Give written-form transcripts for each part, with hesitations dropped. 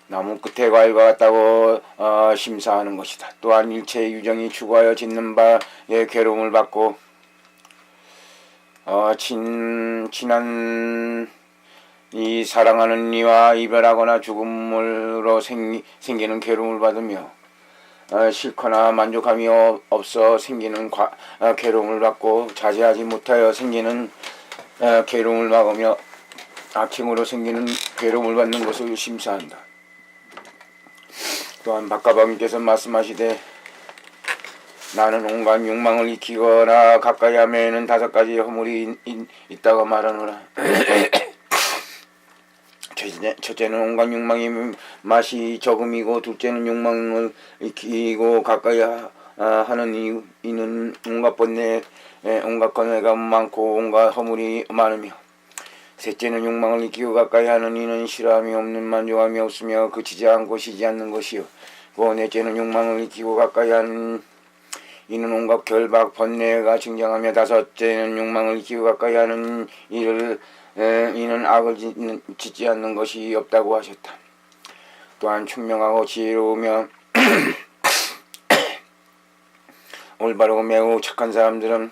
나무 끝에 과일과 같다고 심사하는 것이다. 또한 일체의 유정이 추구하여 짓는 바에 괴로움을 받고 친한 이 사랑하는 이와 이별하거나 죽음으로 생기는 괴로움을 받으며 싫거나 만족함이 없어 생기는 괴로움을 받고 자제하지 못하여 생기는 괴로움을 막으며 악행으로 생기는 괴로움을 받는 것을 심사한다. 또한 박가방님께서 말씀하시되 나는 온갖 욕망을 익히거나 가까이 하면은 5가지 허물이 있다고 말하노라. 첫째는 온갖 욕망이 맛이 적음이고, 둘째는 욕망을 익히고 가까이 하는 이는 온갖 번뇌, 온갖 건해가 많고 온갖 허물이 많으며, 셋째는 욕망을 익히고 가까이 하는 이는 싫어함이 없는 만족함이 없으며 그치지 않고 쉬지 않는 것이요. 넷째는 욕망을 익히고 가까이 하는 이는 온갖 결박 번뇌가 증장하며, 다섯째는 욕망을 익히고 가까이 하는 이는 악을 짓지 않는 것이 없다고 하셨다. 또한 총명하고 지혜로우며 올바르고 매우 착한 사람들은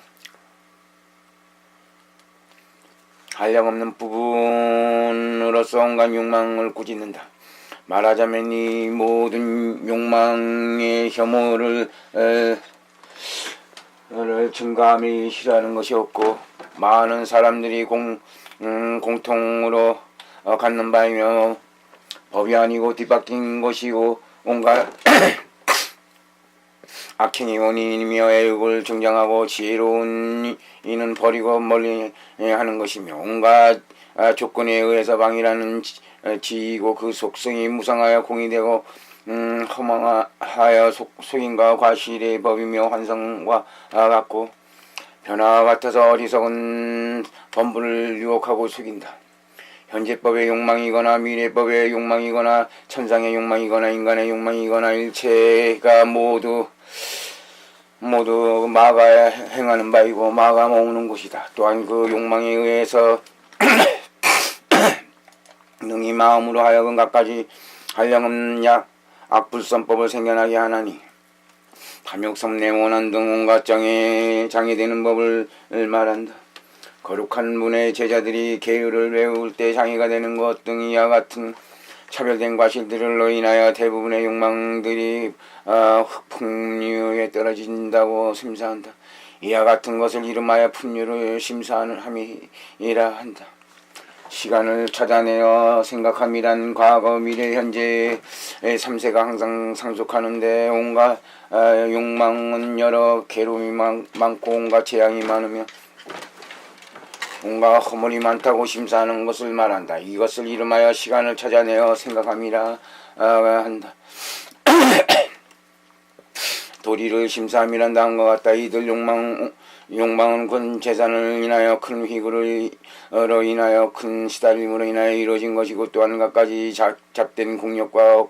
한량없는 부분으로서 온갖 욕망을 꾸짖는다. 말하자면 이 모든 욕망의 혐오를 증가함이 싫어하는 것이 없고, 많은 사람들이 공통으로 갖는 바이며 법이 아니고 뒤바뀐 것이고, 온갖 악행의 원인이며 애욕을 정장하고 지혜로운 이는 버리고 멀리 하는 것이며, 온갖 조건에 의해서 방이라는 지이고 그 속성이 무상하여 공이되고 허망하여 속임과 과실의 법이며 환상과 같고 변화와 같아서 어리석은 범부를 유혹하고 속인다. 현재법의 욕망이거나 미래법의 욕망이거나 천상의 욕망이거나 인간의 욕망이거나 일체가 모두 마가 행하는 바이고 마가 머무는 곳이다. 또한 그 욕망에 의해서 능히 마음으로 하여금 갖가지 한량없는 악불선법을 생겨나게 하나니, 탐욕, 섭내, 원한 등 온갖 장애되는 법을 말한다. 거룩한 분의 제자들이 계율을 외울 때 장애가 되는 것 등 이와 같은 차별된 과실들로 인하여 대부분의 욕망들이 흑풍류에 떨어진다고 심사한다. 이와 같은 것을 이름하여 풍류를 심사함이라 한다. 시간을 찾아내어 생각함이란 과거, 미래, 현재의 3세가 항상 상속하는데, 온갖 욕망은 여러 괴로움이 많고 온갖 재앙이 많으며 온갖 허물이 많다고 심사하는 것을 말한다. 이것을 이름하여 시간을 찾아내어 생각함이라 한다. 도리를 심사함이란 다음과 같다. 이들 욕망은 큰 재산을 인하여 큰 희구로 인하여 큰 시달림으로 인하여 이루어진 것이고, 또한 갖가지 잡된 공력과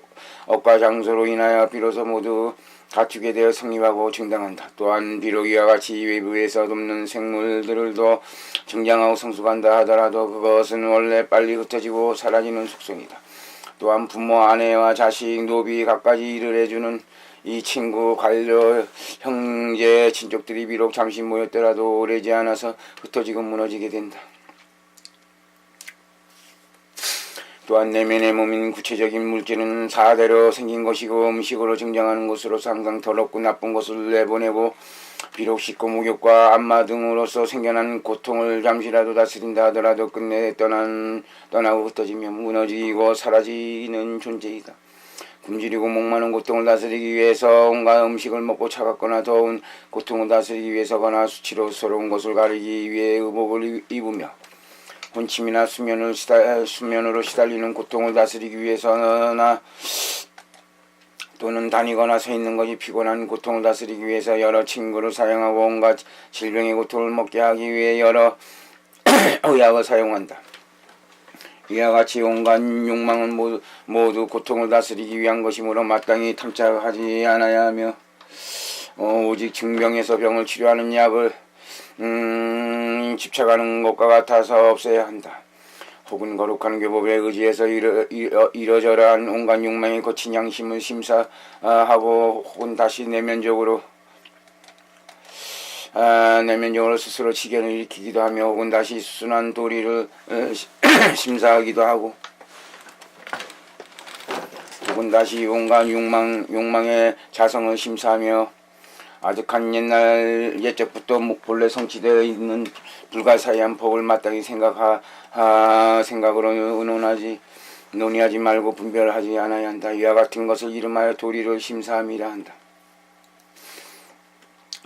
억과 장소로 인하여 비로소 모두 갖추게 되어 성립하고 증당한다. 또한 비록 이와 같이 외부에서 돕는 생물들도 증장하고 성숙한다 하더라도 그것은 원래 빨리 흩어지고 사라지는 속성이다. 또한 부모, 아내와 자식, 노비 갖가지 일을 해주는 이 친구, 관료, 형제, 친족들이 비록 잠시 모였더라도 오래지 않아서 흩어지고 무너지게 된다. 또한 내면의 몸인 구체적인 물질은 사대로 생긴 것이고 음식으로 증장하는 것으로서 항상 더럽고 나쁜 것을 내보내고, 비록 식고 목욕과 안마 등으로서 생겨난 고통을 잠시라도 다스린다 하더라도 끝내 떠나고 흩어지며 무너지고 사라지는 존재이다. 굶주리고 목마른 고통을 다스리기 위해서 온갖 음식을 먹고 차갑거나 더운 고통을 다스리기 위해서거나 수치스러운 것을 가리기 위해 의복을 입으며, 혼침이나 수면으로 시달리는 고통을 다스리기 위해서나 또는 다니거나 서 있는 것이 피곤한 고통을 다스리기 위해서 여러 친구를 사용하고 온갖 질병의 고통을 먹게 하기 위해 여러 의약을 사용한다. 이와 같이 온갖 욕망은 모두 고통을 다스리기 위한 것이므로 마땅히 탐착하지 않아야 하며, 오직 증병에서 병을 치료하는 약을 집착하는 것과 같아서 없애야 한다. 복은 거룩한 교법에 의지해서 이러저러한 온갖 욕망에 거친 양심을 심사하고 혹은 다시 내면적으로 스스로 지견을 일으키기도 하며 혹은 다시 순한 도리를 심사하기도 하고 혹은 다시 온갖 욕망의 자성을 심사하며 아득한 옛적부터 본래 성취되어 있는 불가사의한 법을 마땅히 생각으로 논의하지 말고 분별하지 않아야 한다. 이와 같은 것을 이름하여 도리를 심사함이라 한다.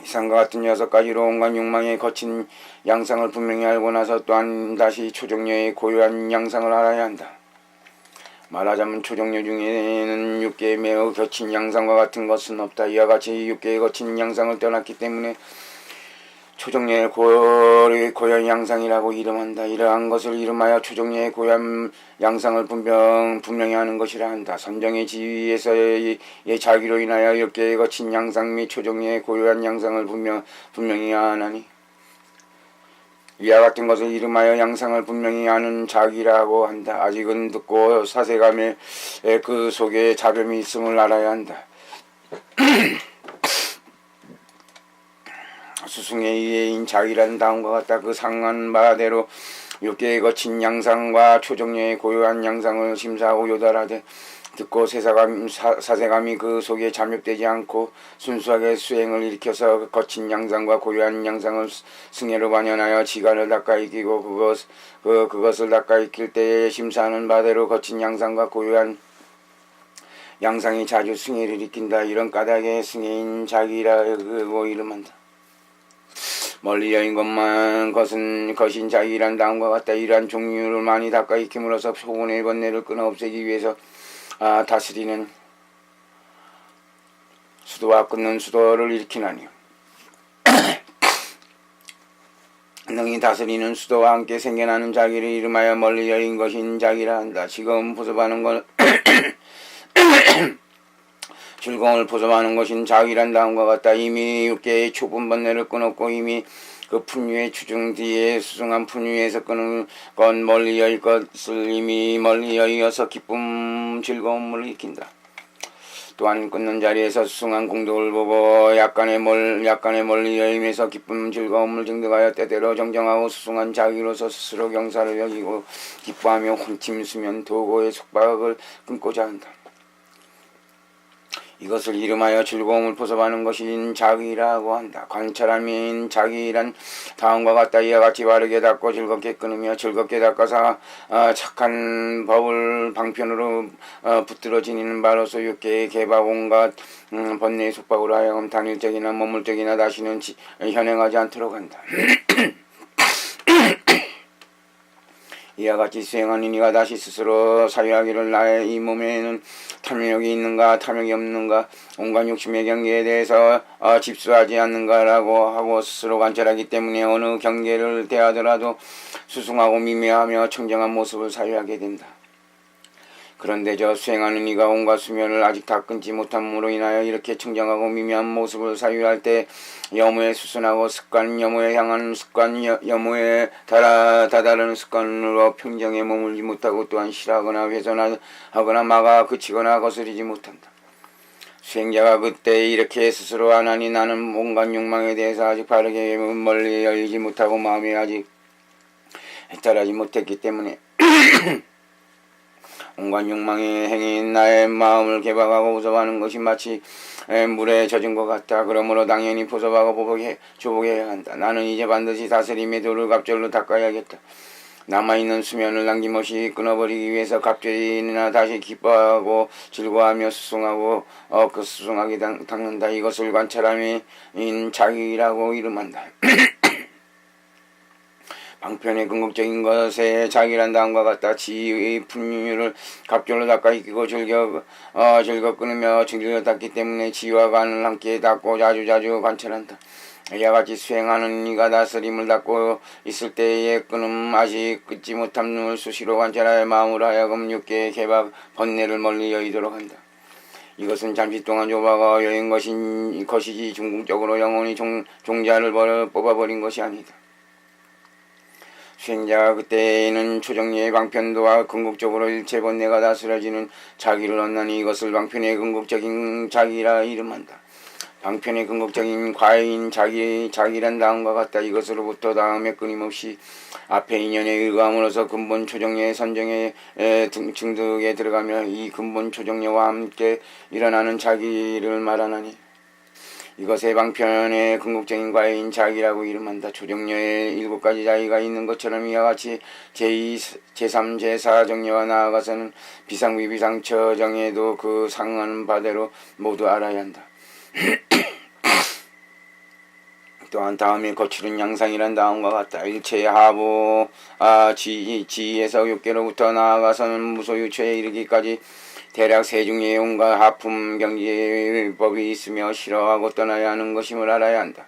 이상과 같은 6가지로 온갖 욕망에 거친 양상을 분명히 알고 나서 또한 다시 초정녀의 고요한 양상을 알아야 한다. 말하자면 초정녀 중에는 6개의 매우 거친 양상과 같은 것은 없다. 이와 같이 6개의 거친 양상을 떠났기 때문에 초정녀의 고요한 양상이라고 이름한다. 이러한 것을 이름하여 초정녀의 고요한 양상을 분명히 하는 것이라 한다. 선정의 지위에서의 자기로 인하여 6개의 거친 양상 및 초정녀의 고요한 양상을 분명히 하나니 이와 같은 것을 이름하여 양상을 분명히 아는 자기라고 한다. 아직은 듣고 사세감에 그 속에 자범이 있음을 알아야 한다. 수승의 이해인 자기라는 다음과 같다. 그 상한 바대로 6개의 거친 양상과 초정녀의 고요한 양상을 심사하고 요달하되 듣고 사세감이 그 속에 잠입되지 않고 순수하게 수행을 일으켜서 거친 양상과 고요한 양상을 승해로 반연하여 지간을 닦아 익히고 그것을 닦아 익힐 때에 심사하는 바대로 거친 양상과 고요한 양상이 자주 승해를 일으킨다. 이런 까닭의 승해인 자기라고 이름한다. 멀리 여인 것인 자기란 다음과 같다. 이러한 종류를 많이 닦아 익힘으로써 소곤의 번뇌를 끊어 없애기 위해서 다스리는 수도와 끊는 수도를 일으키나니 능히 다스리는 수도와 함께 생겨나는 자기를 이름하여 멀리 여인 것인 자기라 한다. 지금 보섭하는 것 즐거움을 보섭하는 것인 자기란 다음과 같다. 이미 6개의 좁은 번뇌를 끊었고 이미 그 분유의 추중 뒤에 수승한 분유에서 끊은 건 멀리 여일 것을 이미 멀리 여이어서 기쁨 즐거움을 일으킨다. 또한 끊는 자리에서 수승한 공덕을 보고 약간의 멀리 여임에서 기쁨 즐거움을 증득하여 때때로 정정하고 수승한 자기로서 스스로 경사를 여기고 기뻐하며 혼침 수면 도고의 속박을 끊고자 한다. 이것을 이름하여 즐거움을 보섭하는 것인 자기라고 한다. 관찰함인 자기란 다음과 같다. 이와 같이 바르게 닦고 즐겁게 끊으며 즐겁게 닦아서 착한 법을 방편으로 붙들어 지니는 바로서 6개의 개박 온갖 번뇌의 속박으로 하여금 단일적이나 머물적이나 다시는 현행하지 않도록 한다. 이와 같이 수행하는 이가 다시 스스로 사유하기를 나의 이 몸에는 탐욕이 있는가 탐욕이 없는가 온갖 욕심의 경계에 대해서 집수하지 않는가라고 하고 스스로 관찰하기 때문에 어느 경계를 대하더라도 수승하고 미묘하며 청정한 모습을 사유하게 된다. 그런데 저 수행하는 이가 온갖 수면을 아직 다 끊지 못함으로 인하여 이렇게 청정하고 미묘한 모습을 사유할 때 여무에 수순하고 습관, 여무에 향하는 습관, 여무에 다다르는 습관으로 평정에 머물지 못하고 또한 싫어하거나 훼손하거나 막아 그치거나 거스르지 못한다. 수행자가 그때 이렇게 스스로 하나니 나는 온갖 욕망에 대해서 아직 바르게 멀리 열지 못하고 마음에 아직 해탈하지 못했기 때문에 온갖 욕망의 행위인 나의 마음을 개박하고 보섭하는 것이 마치 물에 젖은 것 같다. 그러므로 당연히 보섭하고 조복해야 한다. 나는 이제 반드시 다스림의 도를 갑절로 닦아야겠다. 남아있는 수면을 남김없이 끊어버리기 위해서 갑절이나 다시 기뻐하고 즐거워하며 수승하고 그 수승하게 닦는다. 이것을 관찰함인 자기라고 이름한다. 방편의 궁극적인 것에 자기란 다음과 같다. 지의 분유를 갑절로 닦아 익히고 즐겨 끊으며 즐겨 닦기 때문에 지와 간을 함께 닦고 자주 관찰한다. 이와 같이 수행하는 이가 다스림을 닦고 있을 때에 끊음 아직 끊지 못한 눈을 수시로 관찰하여 마음으로 하여금 6개의 개박 번뇌를 멀리 여의도록 한다. 이것은 잠시 동안 조바가 여인 것이지 중궁적으로 영원히 종자를 뽑아버린 것이 아니다. 수행자가 그때에는 초정리의 방편도와 궁극적으로 일체 번뇌가 다스려지는 자기를 얻나니 이것을 방편의 궁극적인 자기라 이름한다. 방편의 궁극적인 과인 자기란 다음과 같다. 이것으로부터 다음에 끊임없이 앞에 인연에 의거함으로써 근본 초정리의 선정의 증득에 들어가며 이 근본 초정리와 함께 일어나는 자기를 말하나니 이것의 방편의 궁극적인 과인 자기라고 이름한다. 초정녀의 7가지 자기가 있는 것처럼 이와 같이 제2, 제3, 제4 정녀와 나아가서는 비상비 비상처정에도 그 상하는 바대로 모두 알아야 한다. 또한 다음에 거칠은 양상이란 다음과 같다. 일체의 하부 지에서 육계로부터 나아가서는 무소유체에 이르기까지 대략 세중의 온갖 하품 경지법이 있으며 싫어하고 떠나야 하는 것임을 알아야 한다.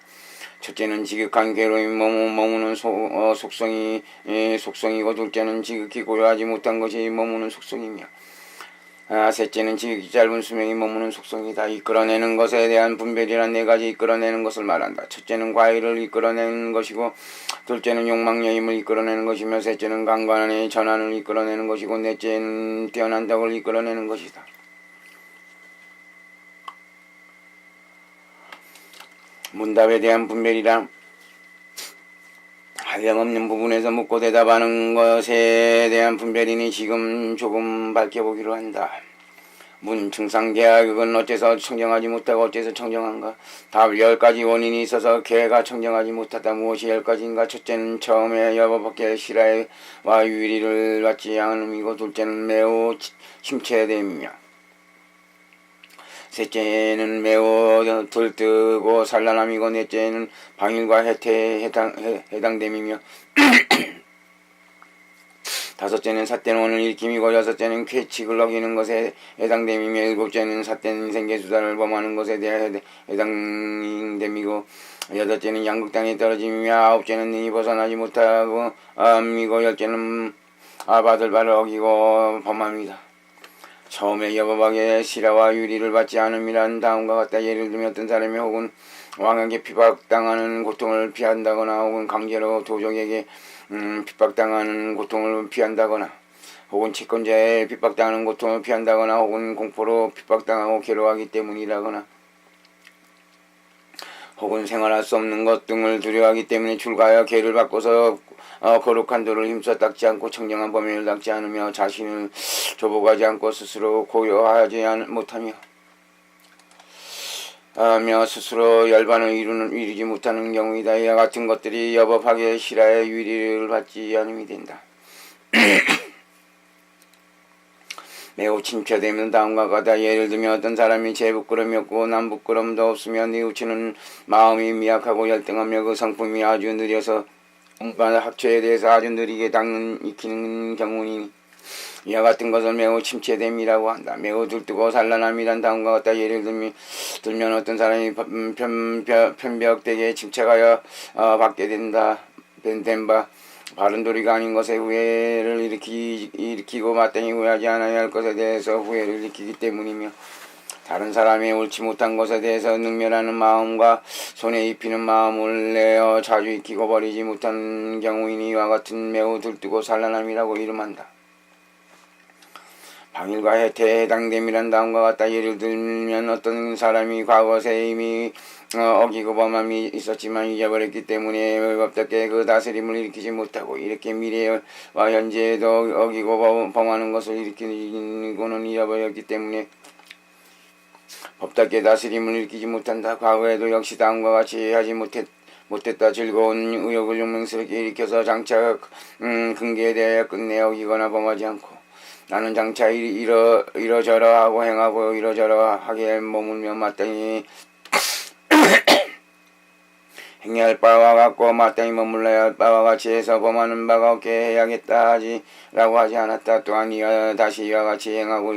첫째는 지극한 괴로움 머무는 속성이고 둘째는 지극히 고요하지 못한 것이 머무는 속성이며 셋째는 지극히 짧은 수명이 머무는 속성이다. 이끌어내는 것에 대한 분별이란 4가지 이끌어내는 것을 말한다. 첫째는 과일을 이끌어내는 것이고 둘째는 욕망여임을 이끌어내는 것이며 셋째는 강관의 전환을 이끌어내는 것이고 넷째는 뛰어난 덕을 이끌어내는 것이다. 문답에 대한 분별이란 하염없는 부분에서 묻고 대답하는 것에 대한 분별이니 지금 조금 밝혀보기로 한다. 문 증상계약은 어째서 청정하지 못하고 어째서 청정한가? 답 10가지 원인이 있어서 계가 청정하지 못하다. 무엇이 10가지인가? 첫째는 처음에 여법밖에 실화와 유리를 받지 않음이고 둘째는 매우 심체됨이며 셋째는 매우 들뜨고 산란함이고 넷째는 방일과 해태에 해당됨이며 다섯째는 삿된 원을 일으킴이고 여섯째는 쾌칙을 어기는 것에 해당됨이며 일곱째는 삿된 생계수단을 범하는 것에 대해 해당됨이고 여덟째는 양극단에 떨어짐이며 아홉째는 능히 벗어나지 못하고 이고 열째는 받을 바를 어기고 범함이다. 처음에 여법학의 실화와 유리를 받지 않음이란 다음과 같다. 예를 들면 어떤 사람이 혹은 왕에게 핍박당하는 고통을 피한다거나 혹은 강제로 도적에게 핍박당하는 고통을 피한다거나 혹은 채권자의 핍박당하는 고통을 피한다거나 혹은 공포로 핍박당하고 괴로워하기 때문이라거나 혹은 생활할 수 없는 것 등을 두려워하기 때문에 출가하여 계를 바꿔서 거룩한 도를 힘써 닦지 않고 청정한 범위를 닦지 않으며 자신을 조복하지 않고 스스로 고요하지 못하며 스스로 열반을 이루지 못하는 경우이다. 이와 같은 것들이 여법학의 실화의 유리를 받지 않음이 된다. 매우 침체되면 다음과 같다. 예를 들면 어떤 사람이 제 부끄러움이 없고 남 부끄러움도 없으며 뉘우치는 마음이 미약하고 열등하며 그 성품이 아주 느려서 학초에 대해서 아주 느리게 익히는 경우니 이와 같은 것을 매우 침체됨이라고 한다. 매우 들뜨고 산란함이란 다음과 같다. 예를 들면 어떤 사람이 편벽되게 침체하여 받게 된 바 바른 도리가 아닌 것에 후회를 일으키고 마땅히 후회하지 않아야 할 것에 대해서 후회를 일으키기 때문이며 다른 사람이 옳지 못한 것에 대해서 능멸하는 마음과 손에 입히는 마음을 내어 자주 익히고 버리지 못한 경우이니 이와 같은 매우 들뜨고 산란함이라고 이름한다. 방일과 해태에 해당됨이란 다음과 같다. 예를 들면 어떤 사람이 과거에 이미 어기고 범함이 있었지만 잊어버렸기 때문에 법답게 그 다스림을 일으키지 못하고 이렇게 미래와 현재에도 어기고 범하는 것을 일으키고는 잊어버렸기 때문에 법답게 다스림을 일으키지 못한다. 과거에도 역시 다음과 같이 하지 못했다. 즐거운 의욕을 용맹스럽게 일으켜서 장차 근계에 대하여 끝내 어기거나 범하지 않고 나는 장차 이러저러 하고 행하고 이러저러 하게 머물며 마땅히 행해야 할 바와 같고 마땅히 머물러야 할 바와 같이 해서 범하는 바가 없게 해야겠다 라고 하지 않았다. 또한 다시 이와 같이 행하고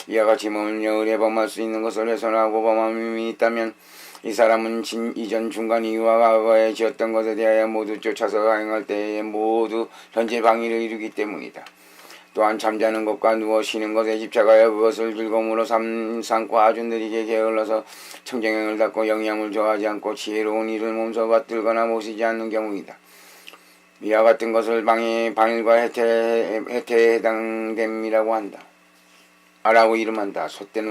이와 같이 머물며 의뢰 범할 수 있는 것을 훼손하고 범함이 있다면 이 사람은 이전 중간 이후와 과거에 지었던 것에 대하여 모두 쫓아서 행할 때에 모두 현재 방위를 이루기 때문이다. 또한 잠자는 것과 누워 쉬는 것에 집착하여 그것을 즐거움으로 삼고 아주 느리게 게을러서 청정행을 닦고 영양을 좋아하지 않고 지혜로운 일을 몸소 받들거나 모시지 않는 경우이다. 이와 같은 것을 방일과 해태에 해당됨이라고 한다. 라고 이름한다. 삿된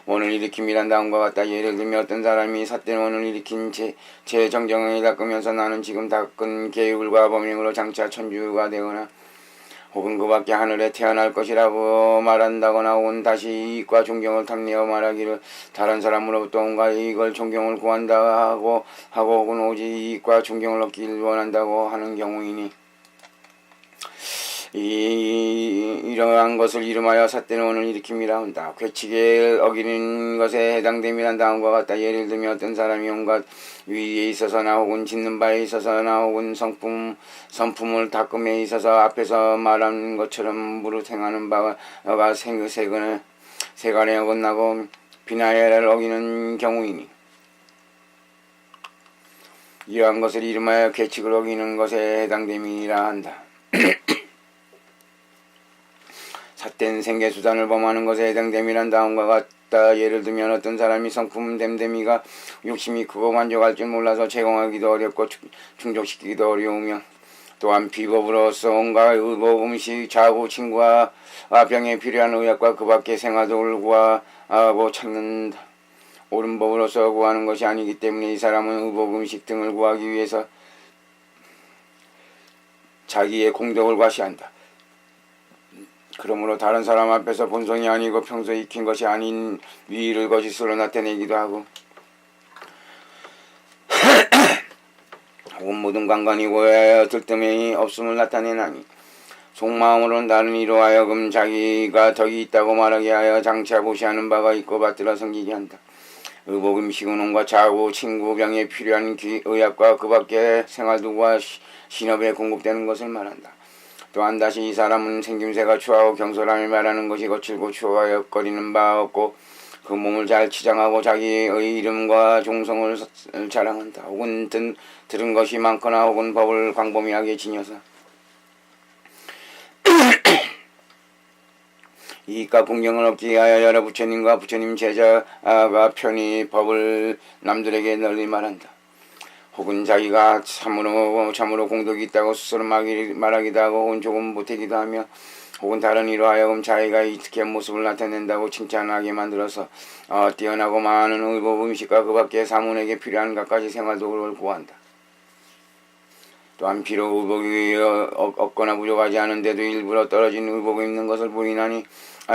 원을 일으킴이란 다음과 같다. 예를 들면 어떤 사람이 삿된 원을 일으킨 제 정정을 닦으면서 나는 지금 닦은 계율과 범행으로 장차 천주가 되거나 혹은 그 밖에 하늘에 태어날 것이라고 말한다거나 혹은 다시 이익과 존경을 탐내어 말하기를 다른 사람으로부터 온갖 이익을 존경을 구한다 하고 혹은 오직 이익과 존경을 얻기를 원한다고 하는 경우이니 이러한 것을 이름하여 삿된 원을 일으킴이라 한다. 괴칙에 어기는 것에 해당됨이란 다음과 같다. 예를 들면 어떤 사람이 온갖 위에 있어서나 혹은 짓는 바에 있어서나 혹은 성품을 닦음에 있어서 앞에서 말한 것처럼 무릇 행하는 바가 세간에 어긋나고 비나해를 어기는 경우이니 이러한 것을 이름하여 괴칙을 어기는 것에 해당됨이라 한다. 삿된 생계수단을 범하는 것에 해당됨이란 다음과 같다. 예를 들면 어떤 사람이 성품 됨됨이가 욕심이 크고 만족할 줄 몰라서 제공하기도 어렵고 충족시키기도 어려우며 또한 비법으로서 온갖 의복, 음식, 자구, 친구와 병에 필요한 의약과 그 밖의 생화도를 구하고 찾는다. 옳은 법으로서 구하는 것이 아니기 때문에 이 사람은 의복, 음식 등을 구하기 위해서 자기의 공덕을 과시한다. 그러므로 다른 사람 앞에서 본성이 아니고 평소에 익힌 것이 아닌 위를 거짓으로 나타내기도 하고 혹은 모든 관관이 고야하여 들뜸이 없음을 나타내나니 속마음으로는 다른 이로 하여금 자기가 덕이 있다고 말하게 하여 장차 보시하는 바가 있고 받들어 섬기게 한다. 의복, 음식, 운동과 자구, 친구, 병에 필요한 의약과 그 밖의 생활도구와 신업에 공급되는 것을 말한다. 또한 다시 이 사람은 생김새가 추하고 경솔함을 말하는 것이 거칠고 추하여 거리는 바 없고 그 몸을 잘 치장하고 자기의 이름과 종성을 자랑한다. 혹은 들은 것이 많거나 혹은 법을 광범위하게 지녀서 이익과 공경을 얻기 위하여 여러 부처님과 부처님 제자가 편히 법을 남들에게 널리 말한다. 혹은 자기가 참으로 공덕이 있다고 스스로 말하기도 하고 혹은 조금 못하기도 하며 혹은 다른 이로 하여금 자기가 이 특이한 모습을 나타낸다고 칭찬하게 만들어서 뛰어나고 많은 의복, 음식과 그 밖에 사문에게 필요한 갖가지 생활도구를 구한다. 또한 비록 의복이 없거나 부족하지 않은데도 일부러 떨어진 의복을 입는 것을 보이나니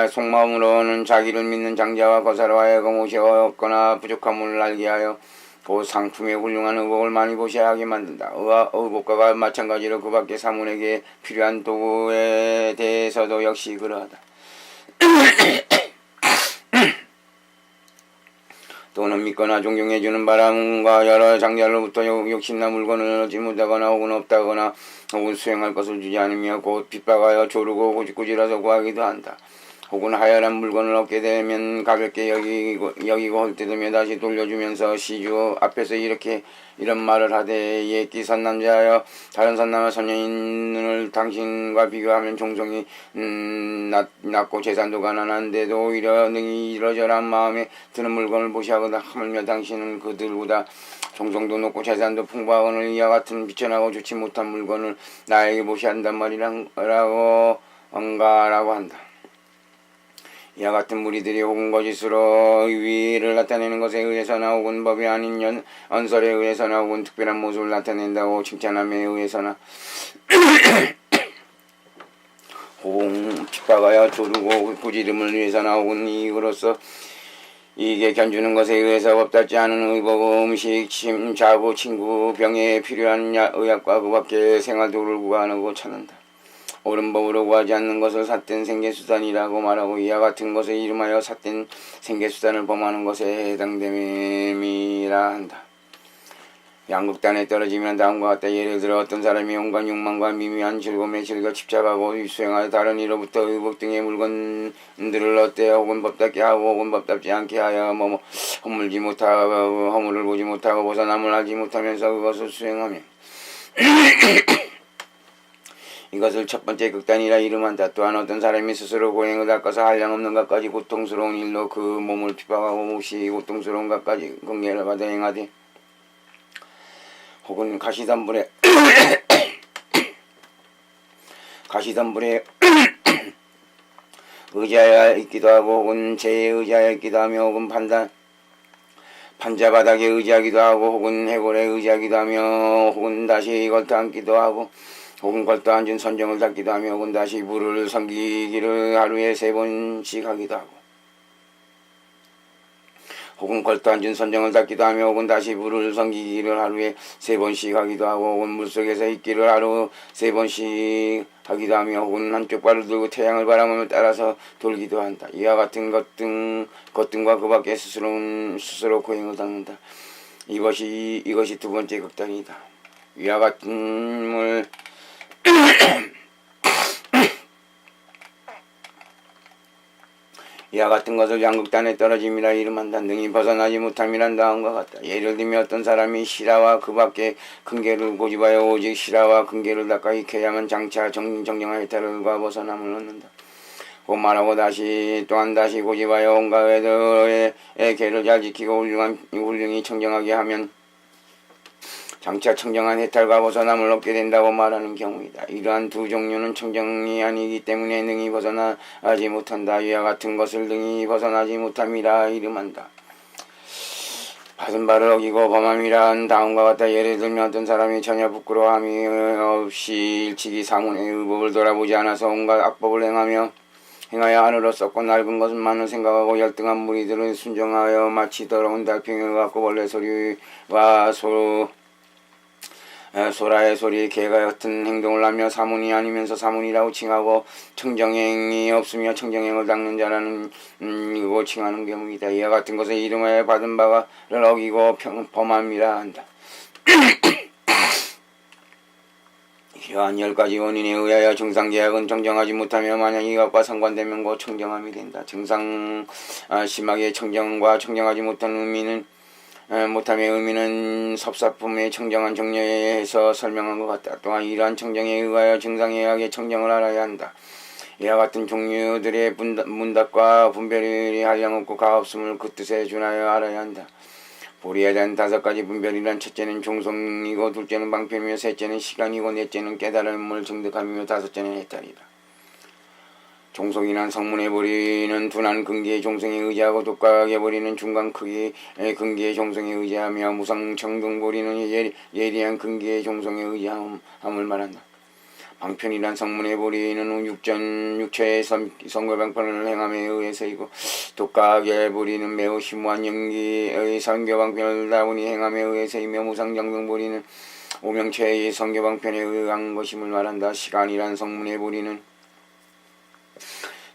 속마음으로는 자기를 믿는 장자와 거사로 하여금 옷이 없거나 부족함을 알게 하여 그 상품에 훌륭한 의복을 많이 보셔하게 만든다. 의복과 마찬가지로 그 밖에 사문에게 필요한 도구에 대해서도 역시 그러하다. 또는 믿거나 존경해주는 바람과 여러 장자로부터 욕심나 물건을 얻지 못하거나 혹은 없다거나 혹은 수행할 것을 주지 않으며 곧 핍박하여 조르고 고집꾸질해서 구하기도 한다. 혹은 하얀 물건을 얻게 되면 가볍게 여기고 헐뜯으며 다시 돌려주면서 시주 앞에서 이런 말을 하되 옛기 선남자여 다른 선남과 선녀인을 당신과 비교하면 종성이 낮고 재산도 가난한데도 오히려 능히 이러저러한 마음에 드는 물건을 보시하거나 하물며 당신은 그들보다 종성도 높고 재산도 풍부하거늘 이와 같은 비천하고 좋지 못한 물건을 나에게 보시한단 말이라고 한다. 이와 같은 무리들이 혹은 거짓으로 위를 나타내는 것에 의해서나 혹은 법이 아닌 언설에 의해서나 혹은 특별한 모습을 나타낸다고 칭찬함에 의해서나 혹은 핍박하여 조르고 부지름을 위해서나 혹은 이익으로서 이익에 견주는 것에 의해서 법답지 않은 의복, 음식, 자부, 친구, 병에 필요한 의약과 그 밖의 생활도를 구하고 찾는다. 옳은 법으로 구하지 않는 것을 삿된 생계수단이라고 말하고 이와 같은 것을 이름하여 삿된 생계수단을 범하는 것에 해당됨이라 한다. 양극단에 떨어지면 다음과 같다. 예를 들어 어떤 사람이 온갖 욕망과 미미한 즐거움에 즐겨 집착하고 수행하여 다른 이로부터 의복 등의 물건들을 얻되 혹은 법답게 하고 혹은 법답지 않게 하여 허물지 못하고 허물을 보지 못하고 벗어남을 하지 못하면서 그것을 수행하며 이것을 첫 번째 극단이라 이름한다. 또한 어떤 사람이 스스로 고행을 닦아서 한량없는 것까지 고통스러운 일로 그 몸을 핍박하고 몹시 고통스러운 것까지 긍휼을 받아 행하되 혹은 가시덤불에 가시덤불에 의자에 있기도 하고 혹은 재에 의자에 있기도 하며 혹은 판자바닥에 의지하기도 하고 혹은 해골에 의지하기도 하며 혹은 다시 걸터 앉기도 하고 혹은 걸터 앉은 선정을 닦기도 하며 혹은 다시 물을 섬기기를 하루에 3번씩 하기도 하고 혹은 걸터 앉은 선정을 닦기도 하며 혹은 다시 물을 섬기기를 하루에 3번씩 하기도 하고 혹은 물속에서 있기를 하루 3번씩 하기도 하며 혹은 한쪽 발을 들고 태양을 바라보며 따라서 돌기도 한다. 이와 같은 것등과 그 밖에 스스로 고행을 닦는다. 이것이 두 번째 극단이다. 이와 같은 이와 같은 것을 양극단에 떨어짐이라 이름한다. 능히 벗어나지 못함이란 다음과 같다. 예를 들면 어떤 사람이 시라와 그 밖에 근계를 고집하여 오직 시라와 근계를 닦아 익혀야만 장차 정정한 해탈과 벗어남을 얻는다. 곧 말하고 또한 다시 고집하여 온갖 애들의 계를 잘 지키고 훌륭히 청정하게 하면 장차 청정한 해탈과 벗어남을 얻게 된다고 말하는 경우이다. 이러한 두 종류는 청정이 아니기 때문에 능히 벗어나지 못한다. 이와 같은 것을 능히 벗어나지 못함이라 이름한다. 받은 바를 어기고 범함이란 다음과 같다. 예를 들면 어떤 사람이 전혀 부끄러움이 없이 일찍이 사문의 의법을 돌아보지 않아서 온갖 악법을 행하여 하늘로 썩고 낡은 것만을 생각하고 열등한 무리들은 순종하여 마치 더러운 달팽이를 갖고 원래 소리와 소라의 소리, 개가 같은 행동을 하며 사문이 아니면서 사문이라고 칭하고 청정행이 없으며 청정행을 닦는 자라는 이고 칭하는 경우이다. 이와 같은 것을 이름하여 받은 바를 어기고 범함이라 한다. 이러한 10가지 원인에 의하여 증상제약은 정정하지 못하며 만약 이것과 상관되면 곧 청정함이 된다. 증상 심하게 청정과 청정하지 못함의 의미는 섭사품의 청정한 정료에 의해서 설명한 것 같다. 또한 이러한 청정에 의하여 증상제약의 청정을 알아야 한다. 이와 같은 종류들의 문답과 분별이 한량없고 가없음을 그 뜻에 준하여 알아야 한다. 보리에 대한 5가지 분별이란 첫째는 종성이고 둘째는 방편이며 셋째는 시간이고 넷째는 깨달음을 증득함이며 다섯째는 해탈이다. 종성이란 성문의 보리는 둔한 근기의 종성에 의지하고 독각의 보리는 중간 크기의 근기의 종성에 의지하며 무상청등 보리는 예리한 근기의 종성에 의지함을 말한다. 방편이란 성문의 보리는 육체의 성교방편을 행함에 의해서이고 독각의 보리는 매우 심오한 연기의 성교방편을 다분히 행함에 의해서이며 무상정등 보리는 오명체의 성교방편에 의한 것임을 말한다. 시간이란 성문의 보리는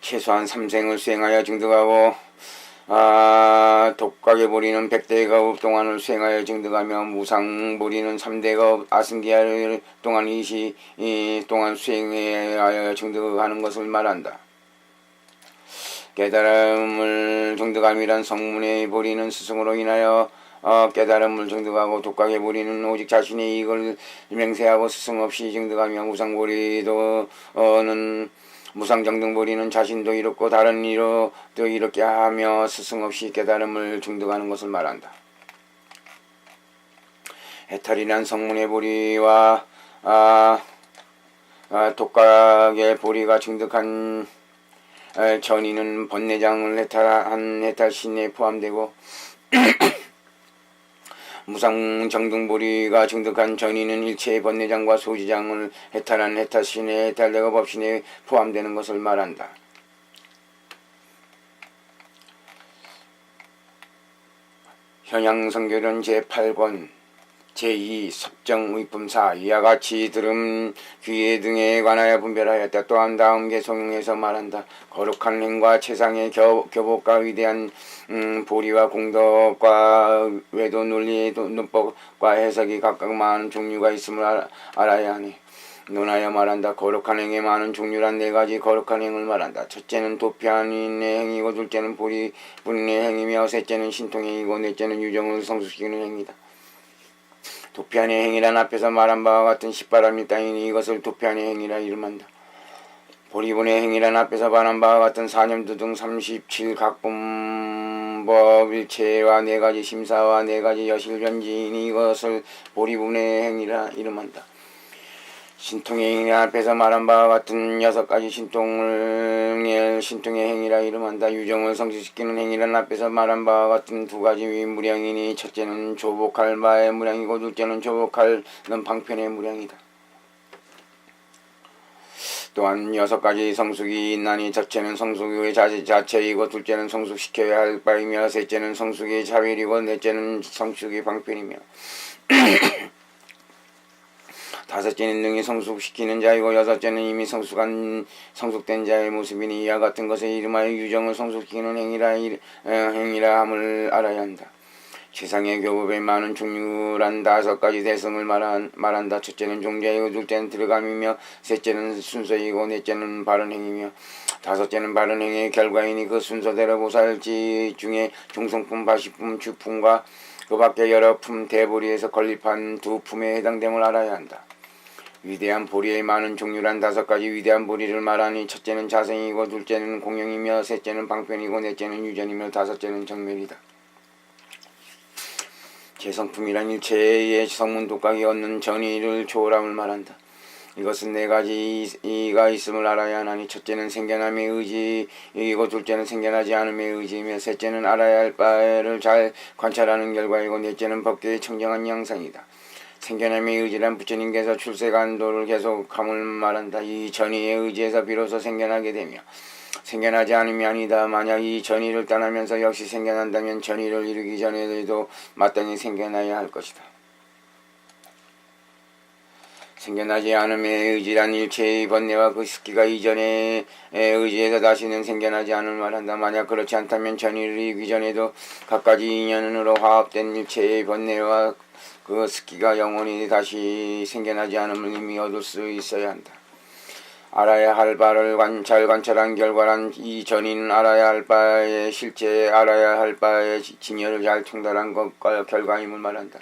최소한 3생을 수행하여 증득하고 독각의 보리는 100대의 가업 동안을 수행하여 증득하며 무상보리는 3대 가업 아승기할 동안 동안 수행하여 증득하는 것을 말한다. 깨달음을 증득함이란 성문의 보리는 스승으로 인하여 깨달음을 증득하고 독각의 보리는 오직 자신의 이익을 맹세하고 스승 없이 증득하며 무상정등보리는 자신도 이롭고 다른 이도 이롭게 하며 스승 없이 깨달음을 증득하는 것을 말한다. 해탈이란 성문의 보리와 독각의 보리가 증득한 전이는 번뇌장을 해탈한 해탈신에 포함되고 무상정등보리가 증득한 전이는 일체의 번뇌장과 소지장을 해탈한 해탈신의 해탈대가 법신에 포함되는 것을 말한다. 현양성교론 제8권 제2 섭정의품사 이와 같이 들음 귀에 등에 관하여 분별하였다. 또한 다음 개송에서 말한다. 거룩한 행과 최상의 교복과 위대한 보리와 공덕과 외도 논리 논법과 해석이 각각 많은 종류가 있음을 알아야 하니 논하여 말한다. 거룩한 행의 많은 종류란 4가지 거룩한 행을 말한다. 첫째는 도피한인의 행이고 둘째는 보리분의 행이며 셋째는 신통행이고 넷째는 유정을 성숙시키는 행이다. 도피한의 행이란 앞에서 말한 바와 같은 십바람이 땅이니 이것을 도피한의 행이라 이름한다. 보리분의 행이란 앞에서 말한 바와 같은 사념두 등 37각본법 일체와 4가지 심사와 4가지 여실변지이니 이것을 보리분의 행이라 이름한다. 신통의 행위 앞에서 말한 바와 같은 6가지 신통의 행위라 이름한다. 유정을 성취시키는 행위란 앞에서 말한 바와 같은 2가지 무량이니 첫째는 조복할 바의 무량이고 둘째는 조복하는 방편의 무량이다. 또한 6가지 성숙이 있나니 첫째는 성숙의 자체이고 둘째는 성숙시켜야 할 바이며 셋째는 성숙의 자율이고 넷째는 성숙의 방편이며 다섯째는 능히 성숙시키는 자이고 여섯째는 이미 성숙된 자의 모습이니 이와 같은 것에 이름하여 유정을 성숙시키는 행위라 함을 알아야 한다. 세상의 교법에 많은 종류란 5가지 대성을 말한다. 첫째는 종자이고 둘째는 들어감이며 셋째는 순서이고 넷째는 바른 행위며 다섯째는 바른 행위의 결과이니 그 순서대로 보살지 중에 중성품, 바시품, 주품과 그 밖에 여러 품 대보리에서 건립한 2품에 해당됨을 알아야 한다. 위대한 보리의 많은 종류란 5가지 위대한 보리를 말하니 첫째는 자생이고 둘째는 공영이며 셋째는 방편이고 넷째는 유전이며 다섯째는 정멸이다. 제성품이란 일체의 성문 독각이 얻는 전의를 초월함을 말한다. 이것은 4가지가 있음을 알아야 하나니 첫째는 생겨남의 의지이고 둘째는 생겨나지 않음의 의지이며 셋째는 알아야 할 바를 잘 관찰하는 결과이고 넷째는 법계의 청정한 양상이다. 생겨남의 의지란 부처님께서 출세간도를 계속함을 말한다. 이 전의의 의지에서 비로소 생겨나게 되며 생겨나지 않음이 아니다. 만약 이 전의를 떠나면서 역시 생겨난다면 전의를 이루기 전에도 마땅히 생겨나야 할 것이다. 생겨나지 않음의 의지란 일체의 번뇌와 그 스키가 이전의 의지에서 다시는 생겨나지 않음을 말한다. 만약 그렇지 않다면 전의를 이루기 전에도 갖가지 인연으로 화합된 일체의 번뇌와 그 스키가 영원히 다시 생겨나지 않음을 이미 얻을 수 있어야 한다. 알아야 할 바를 잘 관찰한 결과란 이 전의는 알아야 할 바의 실제 알아야 할 바의 진여를 잘 통달한 것과 결과임을 말한다.